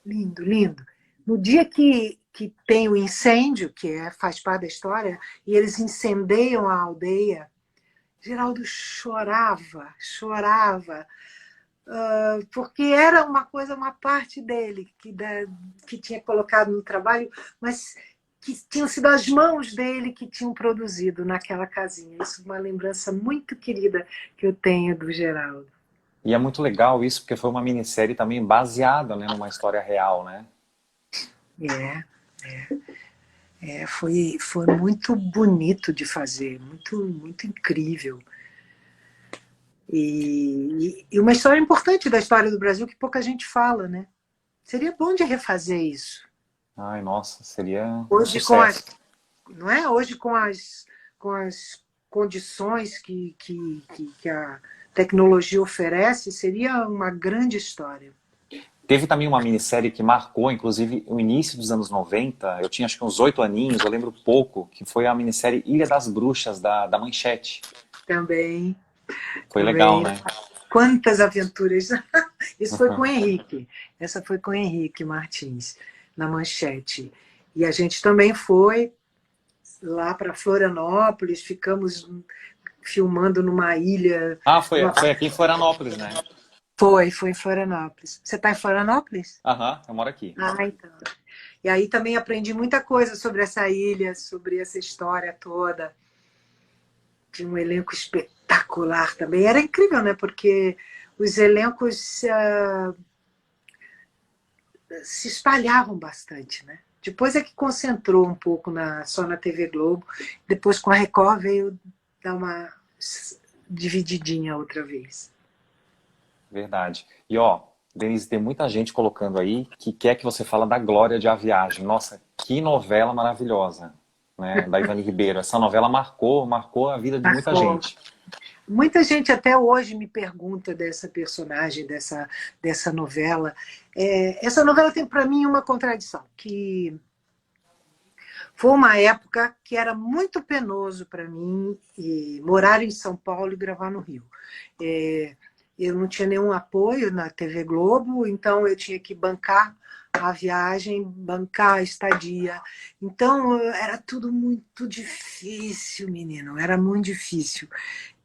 Lindo, lindo. No dia que tem o incêndio, que faz parte da história, e eles incendeiam a aldeia, Geraldo chorava, chorava, porque era uma coisa, uma parte dele que tinha colocado no trabalho, mas que tinham sido as mãos dele que tinham produzido naquela casinha. Isso é uma lembrança muito querida que eu tenho do Geraldo. E é muito legal isso, porque foi uma minissérie também baseada, né, numa história real, né? Foi muito bonito de fazer, muito, muito incrível. E uma história importante da história do Brasil que pouca gente fala, né? Seria bom de refazer isso. Ai, nossa, seria um Hoje sucesso. não é? Hoje com as condições que a tecnologia oferece, seria uma grande história. Teve também uma minissérie que marcou, inclusive, o início dos anos 90. Eu tinha acho que uns 8 aninhos, eu lembro pouco, que foi a minissérie Ilha das Bruxas, da Manchete. Também, Foi legal, também. né? Quantas aventuras! Isso foi com o Henrique. Essa foi com o Henrique Martins, na Manchete. E a gente também foi lá para Florianópolis, ficamos filmando numa ilha. Ah, foi aqui em Florianópolis, né? Foi em Florianópolis. Você está em Florianópolis? Aham, eu moro aqui. Ah, então. E aí também aprendi muita coisa sobre essa ilha, sobre essa história toda. Tinha um elenco espetacular também. Era incrível, né? Porque os elencos se espalhavam bastante, né? Depois é que concentrou um pouco só na TV Globo. Depois com a Record veio dar uma divididinha outra vez. Verdade. E ó, Denise, tem muita gente colocando aí que quer que você fale da Glória de A Viagem. Nossa, que novela maravilhosa, né? Da Ivani Ribeiro. Essa novela marcou a vida de muita Marcou. gente. Muita gente até hoje me pergunta dessa personagem, dessa novela. Essa novela tem para mim uma contradição, que foi uma época que era muito penoso para mim morar em São Paulo e gravar no Rio. Eu não tinha nenhum apoio na TV Globo, então eu tinha que bancar a viagem, bancar a estadia. Então era tudo muito difícil, menino, era muito difícil,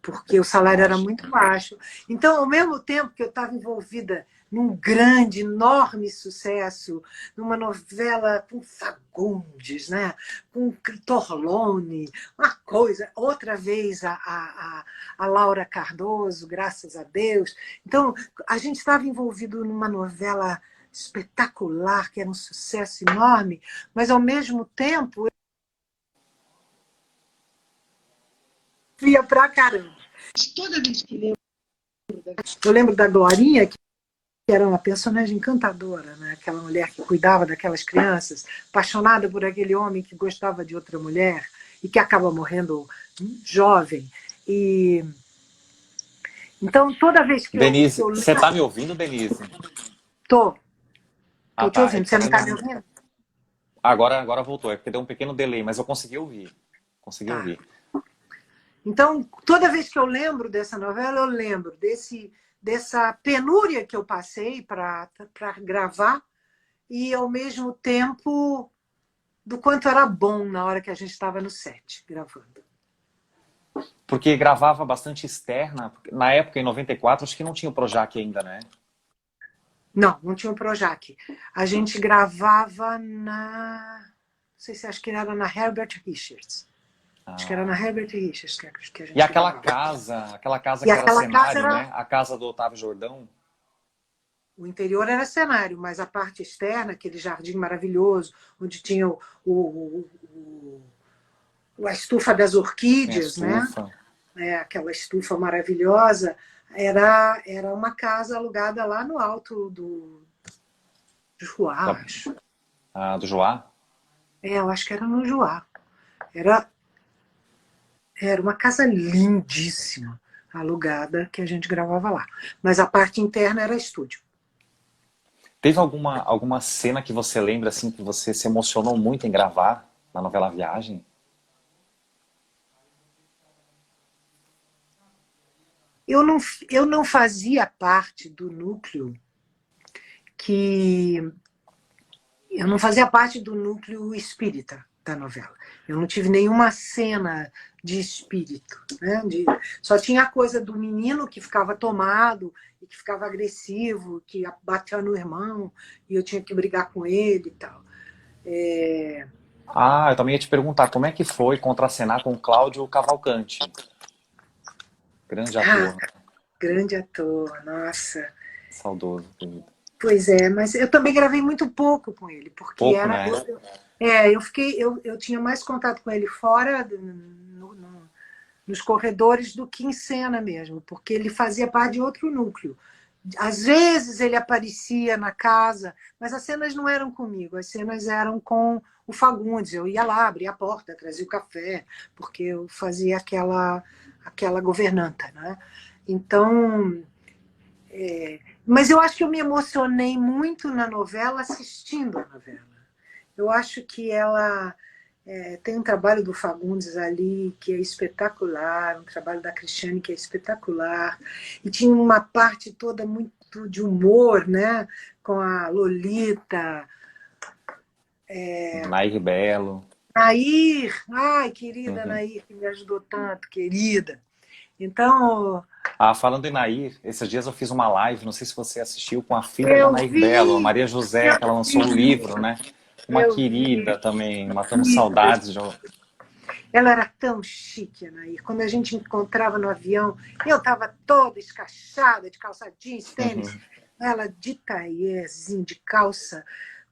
porque o salário era Imagina. muito baixo. Então, ao mesmo tempo que eu estava envolvida num grande, enorme sucesso, numa novela com Fagundes, né? Com Torlone, uma coisa. Outra vez a Laura Cardoso, graças a Deus. Então, a gente estava envolvido numa novela espetacular, que era um sucesso enorme, mas, ao mesmo tempo, eu via pra caramba. Toda vez que eu lembro da Glorinha, que era uma personagem encantadora, né? Aquela mulher que cuidava daquelas crianças, apaixonada por aquele homem que gostava de outra mulher e que acaba morrendo jovem. E então, toda vez que Denise, eu você tá me ouvindo, Denise? tô, Ah, tô te tá. É ouvindo, que você tá não dando está me ouvindo? Agora voltou. É porque deu um pequeno delay, mas eu consegui ouvir. Consegui Tá. ouvir. Então, toda vez que eu lembro dessa novela, eu lembro dessa penúria que eu passei para gravar e, ao mesmo tempo, do quanto era bom na hora que a gente estava no set gravando. Porque gravava bastante externa. Na época, em 94, acho que não tinha o Projac ainda, né? Não, não tinha o Projac. A gente gravava na... Não sei se acho que era na Herbert Richards. Acho que era na Ah. Herbert Richards que a E gente gravava. aquela casa E que era aquela casa cenário, era... né? A casa do Otávio Jordão. O interior era cenário, mas a parte externa, aquele jardim maravilhoso, onde tinha a estufa das Tem a orquídeas, né? estufa. Aquela estufa maravilhosa, era uma casa alugada lá no alto do Juá, Da, acho. do Joá. Eu acho que era no Juá. Era, era uma casa lindíssima, alugada, que a gente gravava lá. Mas a parte interna era estúdio. Teve alguma cena que você lembra, assim, que você se emocionou muito em gravar na novela Viagem? Eu não, eu não fazia parte do núcleo que... Eu não fazia parte do núcleo espírita da novela. Eu não tive nenhuma cena de espírito, né? Só tinha a coisa do menino que ficava tomado e que ficava agressivo, que batia no irmão e eu tinha que brigar com ele e tal. Ah, eu também ia te perguntar, como é que foi contracenar com o Cláudio Cavalcante? Grande Ah, ator, né? grande ator, nossa. Saudoso, querido. Pois é, mas eu também gravei muito pouco com ele, porque Pouco, era... né? eu tinha mais contato com ele fora, nos corredores, do que em cena mesmo, porque ele fazia parte de outro núcleo. Às vezes ele aparecia na casa, mas as cenas não eram comigo, as cenas eram com o Fagundes. Eu ia lá, abria a porta, trazia o café, porque eu fazia aquela governanta, né? Então, mas eu acho que eu me emocionei muito na novela assistindo a novela. Eu acho que ela tem um trabalho do Fagundes ali que é espetacular, um trabalho da Cristiane que é espetacular, e tinha uma parte toda muito de humor, né? Com a Lolita, Nair Belo. Nair, ai, querida Uhum. Nair, que me ajudou tanto, querida. Então, Ah, falando em Nair, esses dias eu fiz uma live, não sei se você assistiu, com a filha da eu Nair Belo, a vi, Maria José, eu que ela lançou um vi, livro, né? Uma eu vi. querida também, matamos saudades de... Ela era tão chique, Anaí. Quando a gente encontrava no avião, eu estava toda escachada, de calça jeans, tênis. Ela de taiezinho, de calça,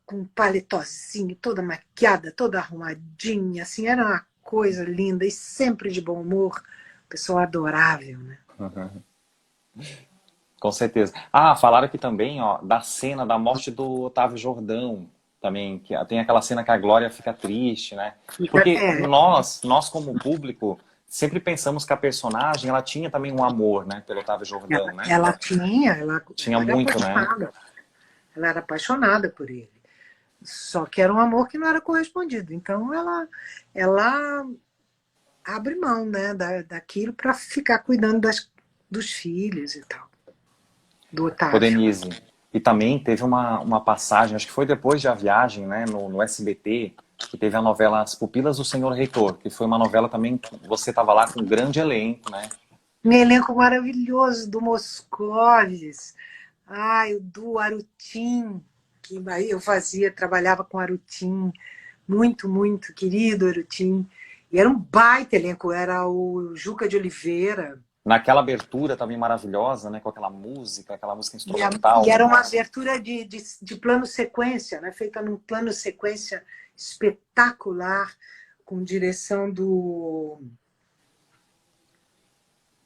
com um paletozinho, toda maquiada, toda arrumadinha. Assim, era uma coisa linda e sempre de bom humor. Pessoa adorável, né? Com certeza. Ah, falaram aqui também, ó, da cena da morte do Otávio Jordão, também, que tem aquela cena que a Glória fica triste, né? Porque É, nós como público, sempre pensamos que a personagem, ela tinha também um amor, né, pelo Otávio Jordão, né? ela Tinha era muito, né? apaixonada. Ela era apaixonada por ele. Só que era um amor que não era correspondido. Então ela abre mão, né, daquilo para ficar cuidando dos filhos e tal, do Ô, Otávio. Denise, e também teve uma passagem, acho que foi depois de A Viagem, né, no SBT, que teve a novela As Pupilas do Senhor Reitor, que foi uma novela também, você estava lá com um grande elenco, né? Um elenco maravilhoso do Moscovis, Ai, o do Arutim, que aí eu trabalhava com Arutim, muito, muito querido Arutim. E era um baita elenco, era o Juca de Oliveira. Naquela abertura também maravilhosa, né? Com aquela música E, instrumental. era uma abertura de plano sequência, né? Feita num plano sequência espetacular, com direção do...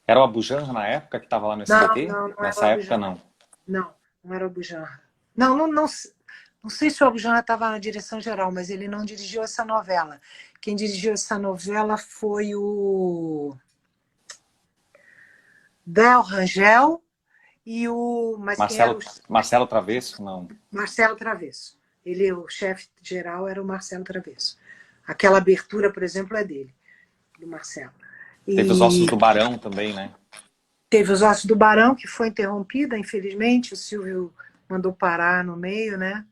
Era o Abujamra na época que estava lá no Não, SBT? não, não era o Nessa época, Abujamra. não. Não, não era o Abujamra. Não, não, não, não sei se o Abujamra estava na direção geral, mas ele não dirigiu essa novela. Quem dirigiu essa novela foi o Del Rangel e o... Mas quem era o... Marcelo Travesso, não. Marcelo Travesso. Ele, o chefe geral era o Marcelo Travesso. Aquela abertura, por exemplo, é dele, do Marcelo. Teve os Ossos do Barão também, né? Teve os Ossos do Barão, que foi interrompida, infelizmente. O Silvio mandou parar no meio, né?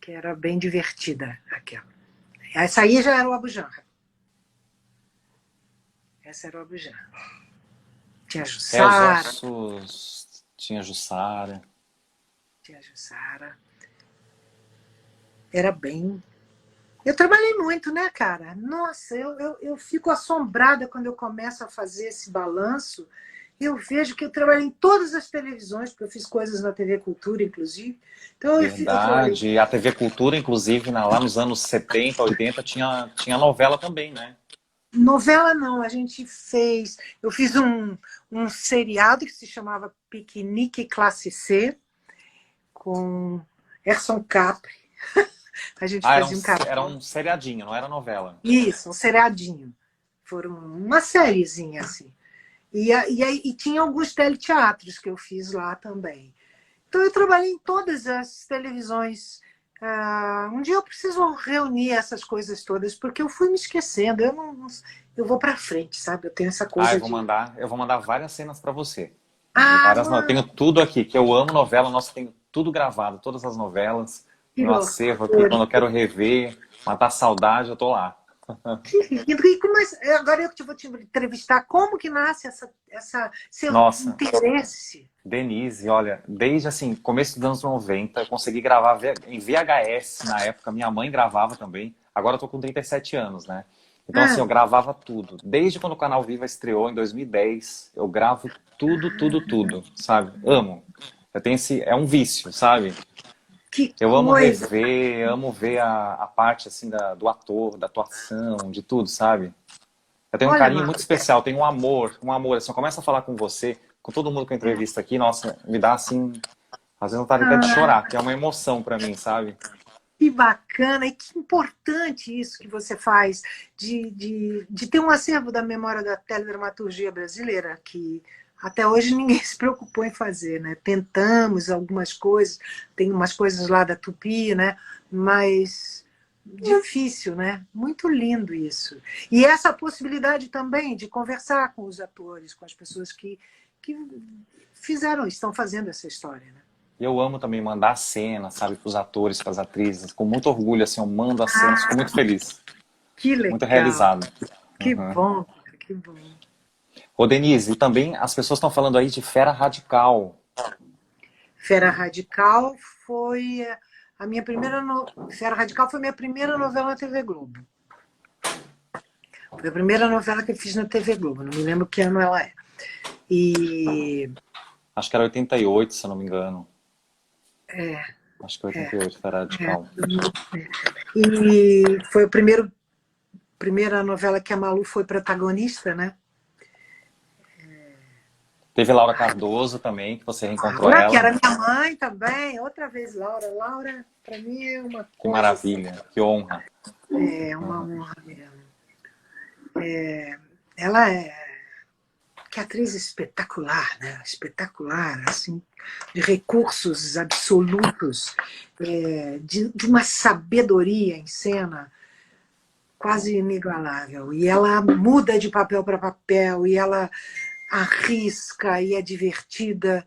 Que era bem divertida aquela. Essa aí já era o Abujamra. Essa era o Abujamra. Tinha Jussara. Os Ossos... Tinha Jussara. Tinha Jussara. Era bem... Eu trabalhei muito, né, cara? Nossa, eu fico assombrada quando eu começo a fazer esse balanço. Eu vejo que eu trabalhei em todas as televisões, porque eu fiz coisas na TV Cultura, inclusive. Então, Verdade. A TV Cultura, inclusive, lá nos anos 70, 80, tinha novela também, né? Novela não, a gente fez... Eu fiz um seriado que se chamava Piquenique Classe C, com Erson Capri. A gente fazia era um seriadinho, não era novela. Isso, um seriadinho. Foram uma sériezinha, assim. E tinha alguns teleteatros que eu fiz lá também. Então eu trabalhei em todas as televisões. Um dia eu preciso reunir essas coisas todas, porque eu fui me esquecendo. Eu vou para frente, sabe? Eu tenho essa coisa eu vou mandar várias cenas para você. mano, Eu tenho tudo aqui, que eu amo novela, nossa, tenho tudo gravado, todas as novelas, que no acervo aqui, quando eu quero rever, matar saudade, eu tô lá. Que lindo. Agora eu vou te entrevistar. Como que nasce seu Nossa, interesse? Denise, olha, desde assim, começo dos anos 90, eu consegui gravar em VHS na época, minha mãe gravava também, agora eu tô com 37 anos, né? Então, assim, eu gravava tudo. Desde quando o Canal Viva estreou em 2010, eu gravo tudo, tudo, tudo, sabe? Amo. Eu tenho é um vício, sabe? Que Eu amo coisa. rever, amo ver a parte, assim, do ator, da atuação, de tudo, sabe? Eu tenho um Olha, carinho muito especial, tenho um amor, assim, eu começo a falar com você, com todo mundo que eu entrevisto aqui, nossa, me dá, assim, às vezes vontade até de chorar, que é uma emoção pra mim, sabe? que bacana e que importante isso que você faz de ter um acervo da memória da teledramaturgia brasileira, que até hoje ninguém se preocupou em fazer, né? Tentamos algumas coisas, tem umas coisas lá da Tupi, né? Mas difícil, né? Muito lindo isso. E essa possibilidade também de conversar com os atores, com as pessoas que estão fazendo essa história, né? E eu amo também mandar cenas, sabe, pros atores, pras atrizes, com muito orgulho, assim, eu mando as cenas, fico muito feliz, Que muito legal. realizado. Que Uhum. bom, que bom. Ô, Denise, e também as pessoas estão falando aí de Fera Radical. Fera Radical foi a minha primeira Fera Radical foi minha primeira novela na TV Globo. Foi a primeira novela que eu fiz na TV Globo, não me lembro que ano ela é. E Acho que era 88, se eu não me engano. é, Acho que é 88, Fera Radical. E foi a primeira novela que a Malu foi protagonista, né? Teve Laura Cardoso também, que você reencontrou Laura, ela. que era minha mãe também, outra vez Laura. Laura, para mim, é uma coisa... Que maravilha, assim, que honra. É uma honra mesmo. Ela é... Que atriz espetacular, né? Espetacular, assim, de recursos absolutos, de uma sabedoria em cena quase inigualável. E ela muda de papel para papel, e ela arrisca, e é divertida.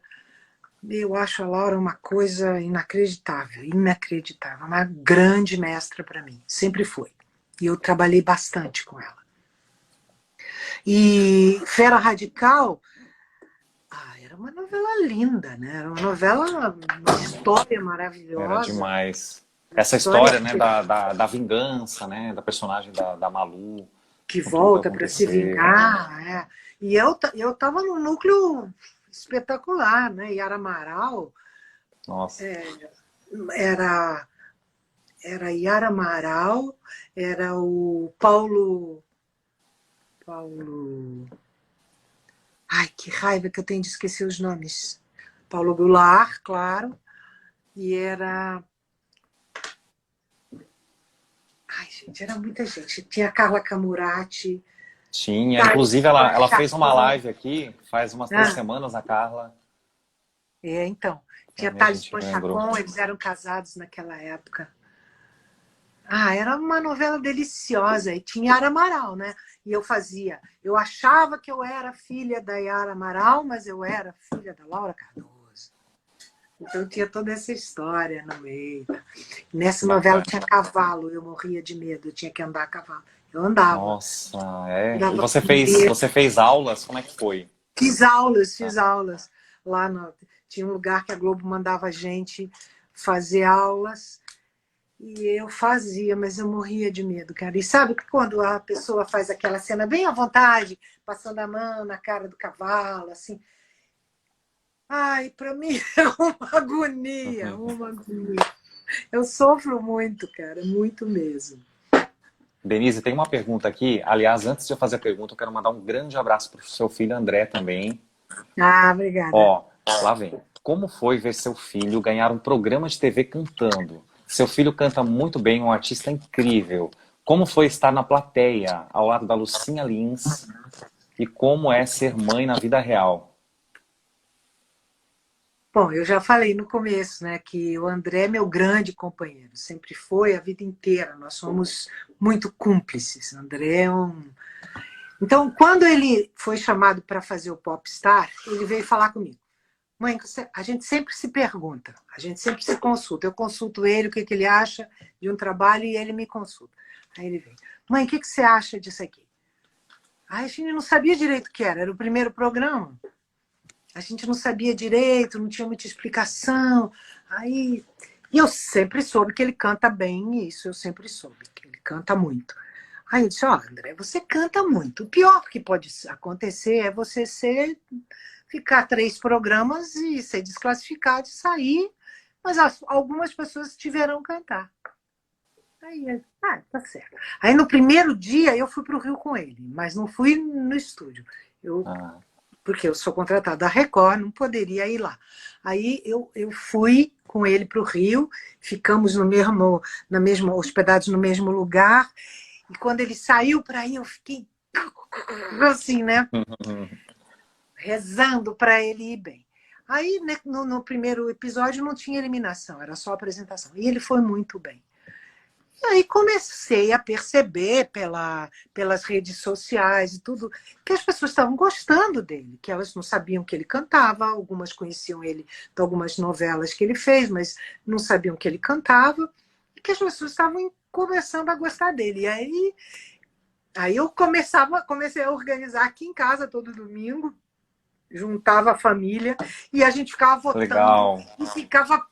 Eu acho a Laura uma coisa inacreditável, inacreditável. Uma grande mestra para mim, sempre foi. E eu trabalhei bastante com ela. E Fera Radical, Era uma novela linda, né? Era uma novela, uma história Era maravilhosa. demais. Uma Essa história história, né, da vingança, né, da personagem da Malu, que com tudo que volta para se aconteceu. vingar. É. E eu estava num núcleo espetacular, né? Yara Amaral Nossa. era, era Yara Amaral, era o Paulo. Paulo. Ai, que raiva que eu tenho de esquecer os nomes. Paulo Goulart, claro. E era. Ai, gente, era muita gente. Tinha a Carla Camurati, Tinha, Thales inclusive ela fez uma Panchacon. live aqui, faz umas 3 semanas, a Carla, Então. Tinha também a Thales gente lembrou. Panchacon, eles eram casados naquela época. Ah, era uma novela deliciosa. E tinha Yara Amaral, né? E eu achava que eu era filha da Yara Amaral, mas eu era filha da Laura Cardoso. Então tinha toda essa história no meio. Nessa novela Bacana. tinha cavalo, eu morria de medo, eu tinha que andar a cavalo. Eu andava. Nossa, é. E Andava você fez aulas? Como é que foi? fiz aulas. Lá tinha um lugar que a Globo mandava a gente fazer aulas. E eu fazia, mas eu morria de medo, cara. E sabe que quando a pessoa faz aquela cena bem à vontade, passando a mão na cara do cavalo, assim. Ai, para mim é uma agonia, uma agonia. Eu sofro muito, cara, muito mesmo. Denise, tem uma pergunta aqui. Aliás, antes de eu fazer a pergunta, eu quero mandar um grande abraço para o seu filho André também. Ah, obrigada. Ó, lá vem. Como foi ver seu filho ganhar um programa de TV cantando? Seu filho canta muito bem, um artista incrível. Como foi estar na plateia, ao lado da Lucinha Lins? E como é ser mãe na vida real? Bom, eu já falei no começo, né, que o André é meu grande companheiro, sempre foi a vida inteira. Nós somos muito cúmplices. O André é um. Então, quando ele foi chamado para fazer o Popstar, ele veio falar comigo. Mãe, a gente sempre se pergunta, a gente sempre se consulta. Eu consulto ele, o que ele acha de um trabalho, e ele me consulta. Aí ele vem, mãe, o que você acha disso aqui? Aí a gente não sabia direito o que era o primeiro programa. A gente não sabia direito, não tinha muita explicação. Aí, e eu sempre soube que ele canta bem, isso eu sempre soube, que ele canta muito. Aí eu disse, ó, André, você canta muito. O pior que pode acontecer é você ficar 3 programas e ser desclassificado e sair, mas algumas pessoas tiverão cantar. Aí, tá certo. Aí no primeiro dia eu fui para o Rio com ele, mas não fui no estúdio. Porque eu sou contratada da Record, não poderia ir lá. Aí eu fui com ele para o Rio, ficamos hospedados no mesmo lugar, e quando ele saiu para ir, eu fiquei assim, né? Rezando para ele ir bem. Aí, né, no primeiro episódio, não tinha eliminação, era só apresentação. E ele foi muito bem. E aí comecei a perceber pelas redes sociais e tudo, que as pessoas estavam gostando dele, que elas não sabiam que ele cantava, algumas conheciam ele de algumas novelas que ele fez, mas não sabiam que ele cantava, e que as pessoas estavam começando a gostar dele. E aí eu comecei a organizar aqui em casa todo domingo, juntava a família e a gente ficava votando. Legal. E ficava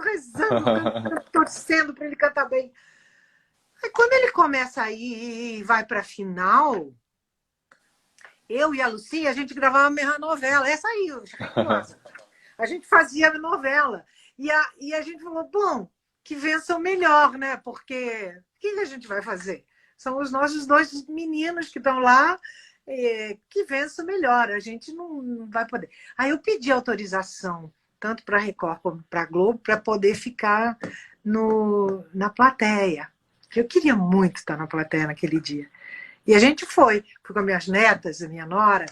rezando, torcendo para ele cantar bem. Aí quando ele começa a ir e vai para a final, eu e a Lucia, a gente gravava a mesma novela. Essa aí, nossa. A gente fazia a novela. E a gente falou, bom, que vença o melhor, né? Porque o que a gente vai fazer? São os nossos 2 meninos que estão lá, que vença o melhor. A gente não vai poder. Aí eu pedi autorização, tanto para a Record como para a Globo, para poder ficar na plateia. Eu queria muito estar na plateia naquele dia. E a gente fui com as minhas netas, a minha nora,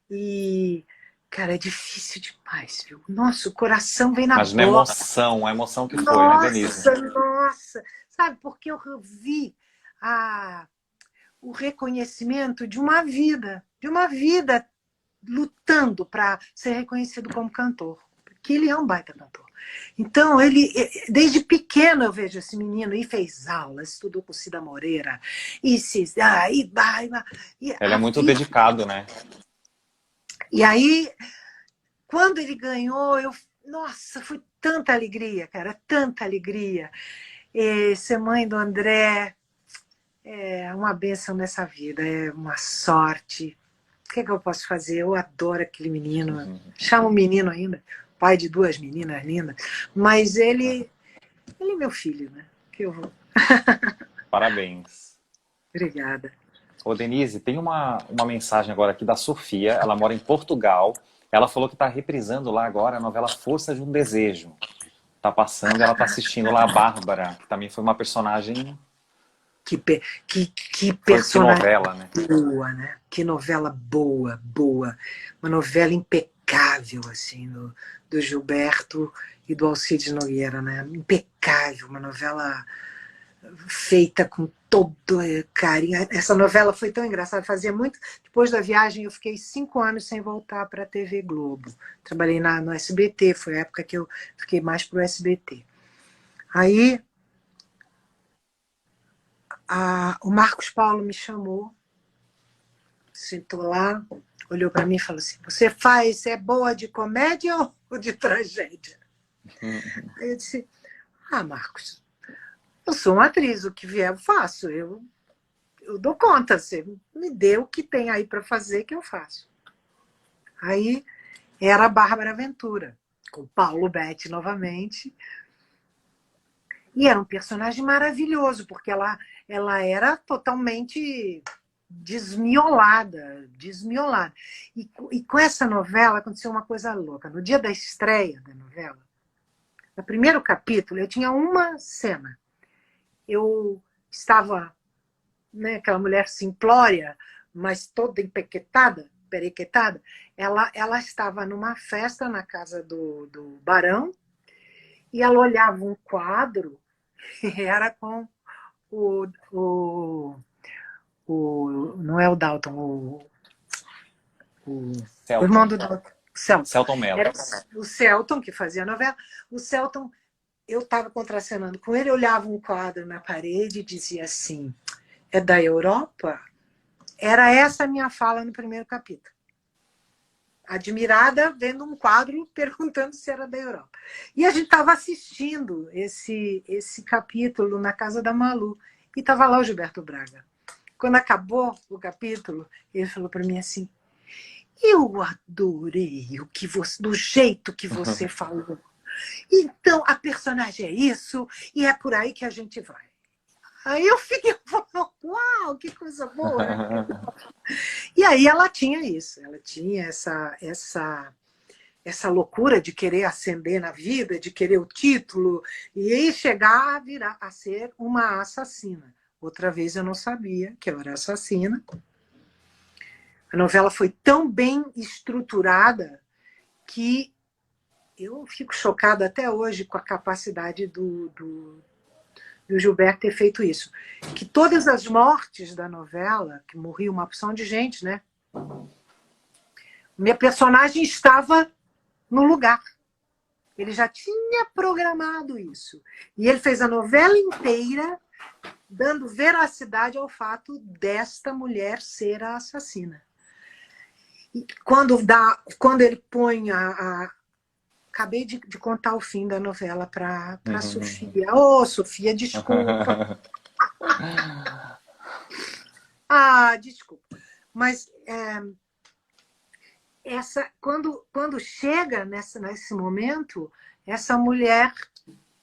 e, cara, é difícil demais, viu? Nossa, o coração vem na Imagina boca. a emoção que foi, né, Denise? Nossa! Sabe, porque eu vi o reconhecimento de uma vida lutando para ser reconhecido como cantor. Porque ele é um baita cantor. Então, desde pequeno eu vejo esse menino, e fez aulas, estudou com Cida Moreira, Ele é muito dedicado, né? E aí, quando ele ganhou, nossa, foi tanta alegria, cara, tanta alegria. E ser mãe do André é uma bênção nessa vida, é uma sorte. O que é que eu posso fazer? Eu adoro aquele menino. Chamo menino ainda, pai de 2 meninas lindas. Mas ele é meu filho, né? Que eu vou. Parabéns. Obrigada. Ô, Denise, tem uma mensagem agora aqui da Sofia. Ela mora em Portugal. Ela falou que está reprisando lá agora a novela Força de um Desejo. Tá passando, ela tá assistindo lá a Bárbara, que também foi uma personagem. Que Que personagem novela, né? boa, né? Que novela boa, boa. Uma novela impecável, assim, do Gilberto e do Alcides Nogueira, né? Impecável, uma novela feita com todo carinho. Essa novela foi tão engraçada, fazia muito. Depois da viagem, eu fiquei 5 anos sem voltar para a TV Globo. Trabalhei no SBT, foi a época que eu fiquei mais para o SBT. Aí, o Marcos Paulo me chamou, sentou lá, olhou para mim e falou assim: você é boa de comédia ou de tragédia? Aí eu disse: Marcos, eu sou uma atriz, o que vier eu faço, eu dou conta, você me dê o que tem aí para fazer que eu faço. Aí era a Bárbara Ventura, com Paulo Betti novamente. E era um personagem maravilhoso, porque ela era totalmente desmiolada. E com essa novela aconteceu uma coisa louca. No dia da estreia da novela, no primeiro capítulo, eu tinha uma cena. Eu estava, né, aquela mulher simplória, mas toda perequetada. Ela estava numa festa na casa do Barão e ela olhava um quadro e era com não é o Dalton, o irmão do Dalton, Selton Mello. Era o Selton que fazia a novela. O Selton, eu estava contracenando com ele, olhava um quadro na parede e dizia assim: é da Europa? Era essa a minha fala no primeiro capítulo. Admirada, vendo um quadro, perguntando se era da Europa. E a gente estava assistindo esse capítulo na casa da Malu. E estava lá o Gilberto Braga. Quando acabou o capítulo, ele falou para mim assim: eu adorei do jeito que você falou. Então, a personagem é isso, e é por aí que a gente vai. Aí eu fiquei falando: uau, que coisa boa! E aí ela tinha isso, ela tinha essa loucura de querer ascender na vida, de querer o título, e aí chegar a ser uma assassina. Outra vez eu não sabia que eu era assassina. A novela foi tão bem estruturada que eu fico chocada até hoje com a capacidade do Gilberto ter feito isso. Que todas as mortes da novela, que morria uma opção de gente, né? Minha personagem estava no lugar. Ele já tinha programado isso. E ele fez a novela inteira dando veracidade ao fato desta mulher ser a assassina. E quando ele põe Acabei de contar o fim da novela para Sofia. Sofia, desculpa. Desculpa. Mas quando chega nesse momento, essa mulher,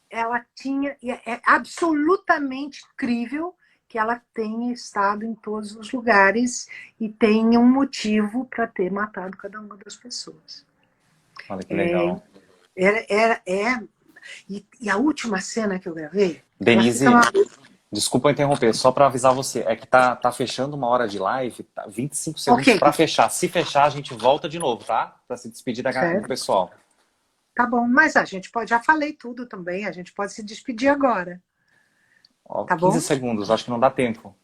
ela tinha... É absolutamente incrível que ela tenha estado em todos os lugares e tenha um motivo para ter matado cada uma das pessoas. Olha que legal. E a última cena que eu gravei... Denise, desculpa interromper, só para avisar você, é que tá fechando uma hora de live, 25 segundos para fechar. Se fechar, a gente volta de novo, tá? Para se despedir do pessoal. Tá bom, mas a gente pode... Já falei tudo também, a gente pode se despedir agora. Tá 15 bom? segundos, acho que não dá tempo.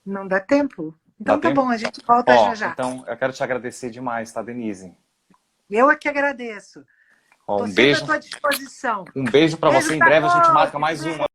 Não dá tempo? Então dá tempo? Bom, a gente volta já. Então, eu quero te agradecer demais, tá, Denise? Eu é que agradeço. Um beijo. Estou à tua disposição. Um beijo para você. Em breve a gente marca mais uma.